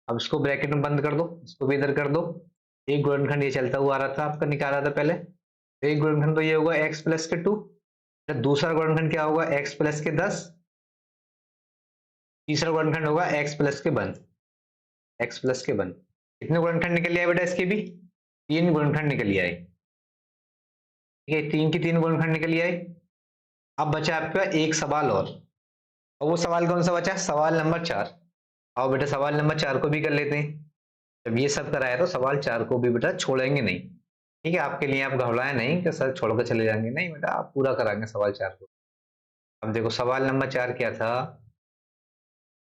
Speaker 1: अब इसको ब्रैकेट में बंद कर दो, इसको भी इधर कर दो। एक गुणनखंड ये चलता हुआ आ रहा था आपका, निकाला था पहले, एक गुणनखंड तो ये होगा x प्लस के 2, दूसरा गुणनखंड क्या होगा, x प्लस के 10, तीसरा गुणनखंड होगा x प्लस के 1, x प्लस के 1। कितने गुणनखंड निकल आए बेटा इसके भी, 3 गुणनखंड निकल आए। ठीक है, 3 की 3 गुणनखंड निकल आए। अब बचा आपका एक सवाल और वो सवाल कौन सा बचा, सवाल नंबर 4। आओ बेटा सवाल नंबर 4 को भी कर लेते हैं। जब ये सब कराया तो सवाल 4 को भी बेटा छोड़ेंगे नहीं। ठीक है, आपके लिए आप घबराए नहीं कि सर छोड़ कर चले जाएंगे, नहीं बेटा आप पूरा कराएंगे सवाल 4 को। अब देखो सवाल नंबर 4 क्या था,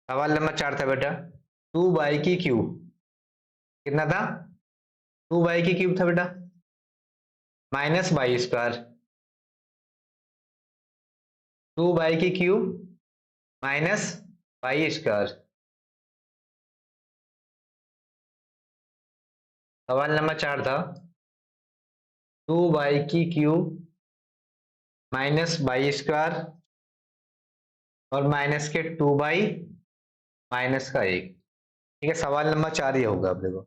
Speaker 1: सवाल नंबर 4 था बेटा 2y की क्यूब, कितना था, 2y की क्यूब था बेटा, माइनस y स्क्वायर, 2y की क्यूब माइनस y स्क्वायर। सवाल नंबर 4 था 2y की क्यूब माइनस y स्क्वायर और माइनस के 2y माइनस का 1। ठीक है, सवाल नंबर 4 ये होगा। अब देखो,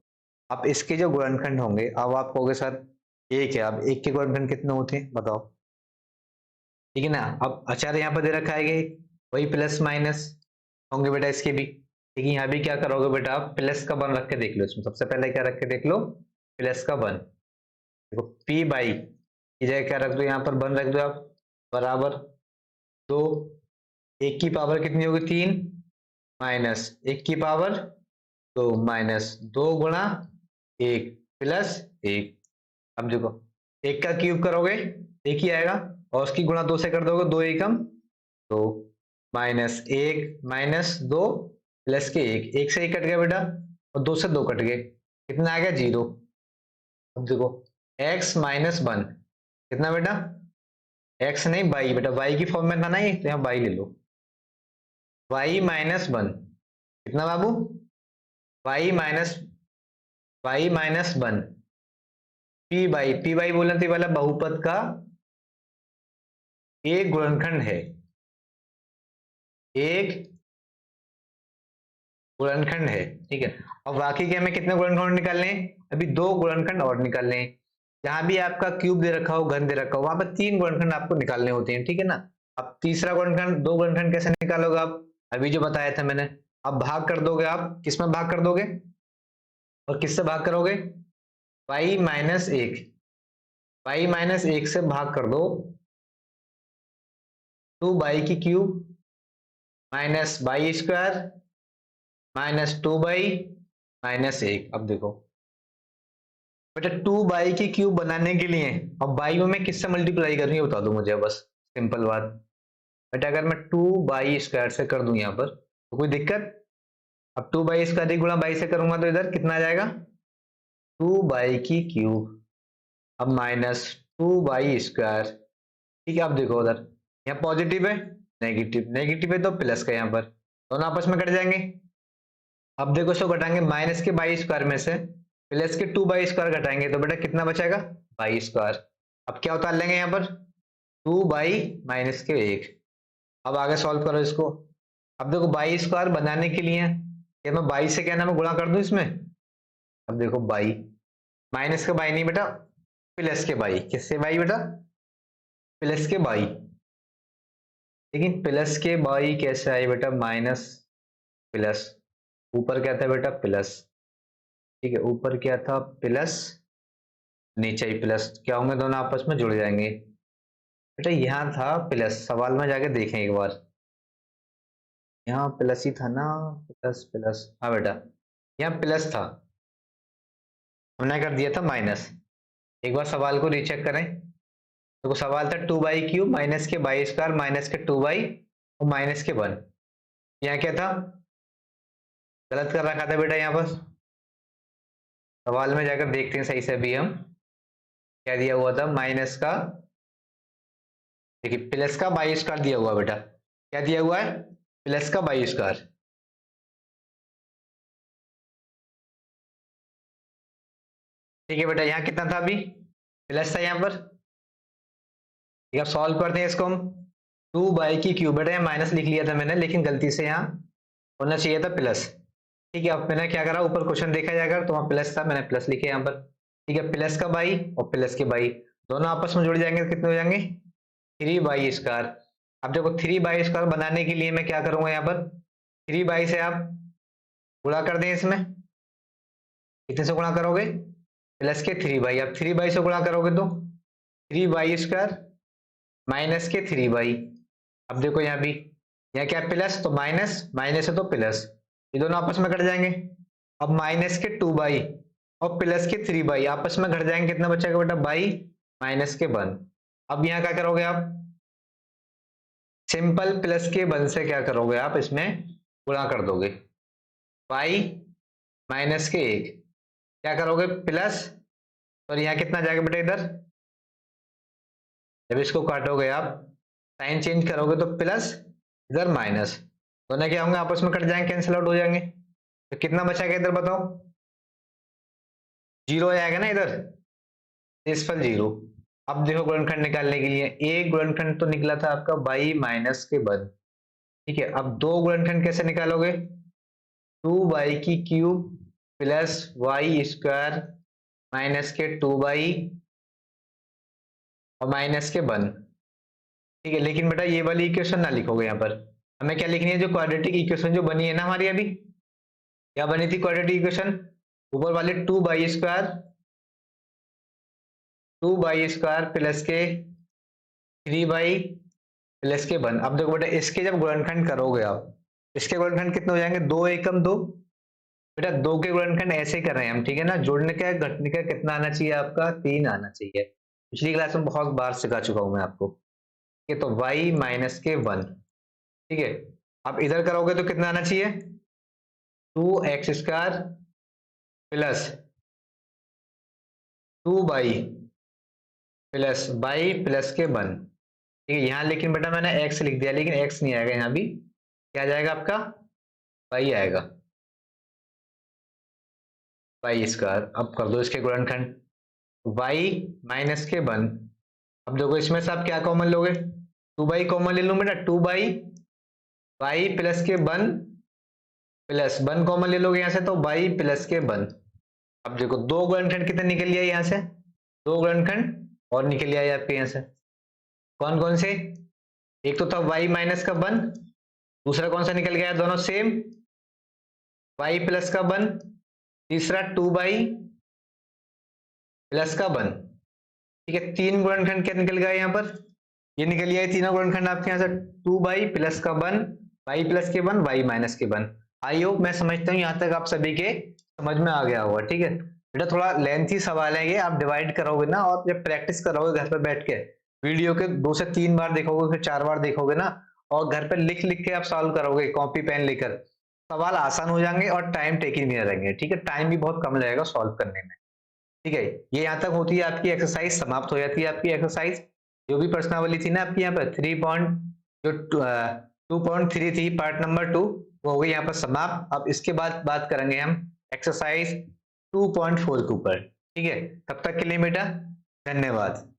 Speaker 1: अब इसके जो गुणनखंड होंगे, अब आप कहोगे सर एक है, अब एक के गुणनखंड कितने होते हैं बताओ। ठीक है ना, अब अचार यहाँ पर दे रखा है कि वही प्लस माइनस होंगे बेटा इसके भी। ठीक है, यहाँ भी क्या करोगे बेटा, आप प्लस का 1 रख के देख लो, इसमें सबसे पहले क्या रख के देख लो, प्लस का 1। देखो p बाई की जगह क्या रख दो, यहाँ पर 1 रख दो आप, बराबर 2, 1 की पावर कितनी होगी 3, माइनस 1 की पावर 2, माइनस 2 गुणा 1 प्लस 1। अब देखो 1 का क्यूब करोगे 1 ही आएगा, और उसकी गुणा 2 से कर दोगे, 2 एकम 2, माइनस 1 माइनस 2 प्लस के 1, 1 से 1 कट गया बेटा, और 2 से 2 कट गए, कितना आ गया 0। अब देखो x माइनस 1, कितना बेटा, x नहीं y बेटा, y की फॉर्म में था ना ये, तो यहाँ y ले लो, y माइनस 1, कितना बाबू, y माइनस 1, p बाई बोलना तो ये वाला बहुपद का एक गुणनखंड है, एक गुणनखंड है। ठीक है, अब बाकी के हमें कितने गुणनखंड निकालने हैं, अभी 2 गुणनखंड और निकालने हैं। जहां भी आपका क्यूब दे रखा हो, घन दे रखा हो, वहां पर 3 गुणनखंड आपको निकालने होते हैं। ठीक है ना, अब तीसरा गुणनखंड, 2 गुणनखंड कैसे निकालोगे आप, अभी जो बताया था मैंने। अब भाग कर दोगे आप, किसमें भाग कर दोगे और किससे भाग करोगे, y-1, y-1 से भाग कर दो, 2 बाई की cube minus by square minus 2 बाई-1। अब देखो बेटा 2 बाई की क्यूब बनाने के लिए अब बाई में मैं किससे मल्टीप्लाई करूँ ये बता दो मुझे बस, सिंपल बात। बेटा अगर मैं 2 बाई स्क्वायर से कर दूं यहाँ पर तो कोई दिक्कत? अब 2 बाई स्क्वायर गुणा बाई से करूंगा तो इधर कितना आ जाएगा? 2 बाई की क्यूब अब माइनस 2 बाई स्क्वायर। ठीक है, अब देखो उधर यहाँ पॉजिटिव है, नेगेटिव, नेगेटिव है तो प्लस का यहाँ पर दोनों आपस में कट जाएंगे। अब देखो इसको घटाएंगे, माइनस के बाई स्क्वायर में से प्लस के 2 बाई स्क्वायर घटाएंगे तो बेटा कितना बचेगा? By square. अब क्या उतार लेंगे यहाँ पर? 2 बाई-1। अब आगे सॉल्व करो इसको। अब देखो बाई स्क्वायर बनाने के लिए क्या मैं बाई से क्या नाम है गुणा कर दूं इसमें? अब देखो बाई, माइनस के बाई नहीं बेटा, प्लस के बाई। किससे बाई बेटा? प्लस के बाई। लेकिन प्लस के बाई कैसे आई बेटा? माइनस प्लस, ऊपर क्या था बेटा? प्लस। ठीक है, ऊपर क्या था? प्लस, नीचे ही प्लस। क्या होंगे? दोनों आपस में जुड़ जाएंगे। बेटा यहाँ था प्लस, सवाल में जाके देखें एक बार, यहाँ प्लस ही था ना? प्लस प्लस, हाँ बेटा यहाँ प्लस था, हमने कर दिया था माइनस। एक बार सवाल को रीचेक करें। तो सवाल था 2 बाई क्यूब माइनस के बाई स्क्वायर माइनस के 2 बाई और माइनस के 1। यहाँ क्या था? गलत कर रखा था बेटा यहाँ पर। सवाल में जाकर देखते हैं सही से अभी हम क्या दिया हुआ था। माइनस का, देखिए प्लस का बाई स्क्वायर दिया हुआ बेटा। क्या दिया हुआ है? प्लस का बाई स्क्वायर। ठीक है बेटा, यहाँ कितना था? अभी प्लस था यहाँ पर। ठीक है, सॉल्व करते हैं इसको हम। 2 बाई की क्यूब, बेटा यहाँ माइनस लिख लिया था मैंने लेकिन गलती से यहाँ होना चाहिए था प्लस। ठीक है, अब मैंने क्या करा, ऊपर क्वेश्चन देखा जाएगा तो वहां प्लस था, मैंने प्लस लिखे यहाँ पर। ठीक है, प्लस का बाई और प्लस के बाई दोनों आपस में जुड़ जाएंगे तो कितने हो जाएंगे? 3 बाई स्क्वायर। अब देखो 3 बाई स्क्वायर बनाने के लिए मैं क्या करूंगा यहाँ पर? 3 बाई से आप गुणा कर दें इसमें। कितने से गुणा करोगे? प्लस के 3 बाई। अब 3 बाई से गुणा करोगे तो 3 बाई स्क्वायर माइनस के 3 बाई। अब देखो यहाँ भी, यहाँ क्या है? प्लस तो माइनस, माइनस है तो प्लस, ये दोनों आपस में कट जाएंगे। अब माइनस के 2 बाई और प्लस के 3 बाई आपस में घट जाएंगे, कितना बचेगा बेटा? बाई माइनस के 1। अब यहाँ क्या करोगे आप? सिंपल प्लस के 1 से क्या करोगे आप? इसमें गुणा कर दोगे। बाई माइनस के 1 क्या करोगे? प्लस, और यहाँ कितना जाएगा बेटा? इधर जब इसको काटोगे आप, साइन चेंज करोगे तो प्लस, इधर माइनस, दोनों क्या होंगे? आपस में कट जाएंगे, कैंसिल आउट हो जाएंगे। तो कितना बचाएगा इधर बताओ? जीरो आएगा ना इधर, शेषफल जीरो। अब देखो गुणनखंड निकालने के लिए, एक गुणनखंड तो निकला था आपका बाई माइनस के 1। ठीक है, अब दो गुणनखंड कैसे निकालोगे? 2 बाई की cube plus y square minus के 2 बाई और माइनस के 1। ठीक है, लेकिन बेटा ये वाली इक्वेशन ना लिखोगे यहाँ पर, हमें क्या लिखनी है? जो क्वाड्रेटिक इक्वेशन जो बनी है ना हमारी अभी, क्या बनी थी क्वाड्रेटिक इक्वेशन? ऊपर वाले 2 बाई स्क्वायर प्लस के 3 बाई प्लस के 1। अब देखो बेटा इसके जब गुणनखंड करोगे आप, इसके गुणनखंड कितने हो जाएंगे? 2 एकम 2। बेटा 2 के गुणनखंड ऐसे कर रहे हैं हम, ठीक है ना? जोड़ने का घटने का कितना आना चाहिए आपका? 3 आना चाहिए। पिछली क्लास में बहुत बार सिखा चुका हूं मैं आपको। ठीक है, तो y माइनस के 1। ठीक है, अब इधर करोगे तो कितना आना चाहिए? 2x² plus 2 by plus by plus के 1। ठीक है, यहाँ लेकिन बेटा मैंने x लिख दिया, लेकिन x नहीं आएगा यहाँ भी। क्या जाएगा आपका? y आएगा, y²। अब कर दो इसके गुणनखंड, y माइनस के 1। अब देखो इसमें से आप क्या कॉमन लोगे? 2 बाई कॉमन ले लूं बेटा, 2 बाई, बाई प्लस के 1 प्लस 1 कॉमन ले लोगे यहाँ से तो बाई प्लस के 1। अब देखो दो गुणनखंड कितने निकल लिया यहाँ से? दो गुणनखंड और निकल आए आपके यहाँ से। कौन कौन से? एक तो था y माइनस का 1, दूसरा कौन सा निकल गया? दोनों सेम, y प्लस का 1, तीसरा 2 बाई प्लस का 1। ठीक है, तीन गुणनखंड क्या निकल गया यहाँ पर? ये निकल गया तीनों गुणनखंड आपके यहाँ से 2y प्लस का 1 y प्लस के 1 y माइनस के 1। आई होप, मैं समझता हूँ यहाँ तक आप सभी के समझ में आ गया होगा। ठीक है बेटा, थोड़ा लेंथी सवाल है ये, आप डिवाइड करोगे ना और जब प्रैक्टिस करोगे घर पे बैठ के, वीडियो के 2 से 3 बार देखोगे, फिर 4 बार देखोगे ना, और घर पे लिख लिख के आप सॉल्व करोगे कॉपी पेन लेकर, सवाल आसान हो जाएंगे और टाइम टेकिंग भी रहेंगे। ठीक है, टाइम भी बहुत कम लगेगा सॉल्व करने में। ठीक है, ये यहाँ तक होती है आपकी एक्सरसाइज, समाप्त हो जाती है आपकी एक्सरसाइज। जो भी प्रश्नावली थी ना आपकी यहाँ पर 2.3 थी पार्ट नंबर 2, वो हो गई यहाँ पर समाप्त। अब इसके बाद बात करेंगे हम एक्सरसाइज 2.4 के ऊपर। ठीक है, तब तक के लिए बेटा धन्यवाद।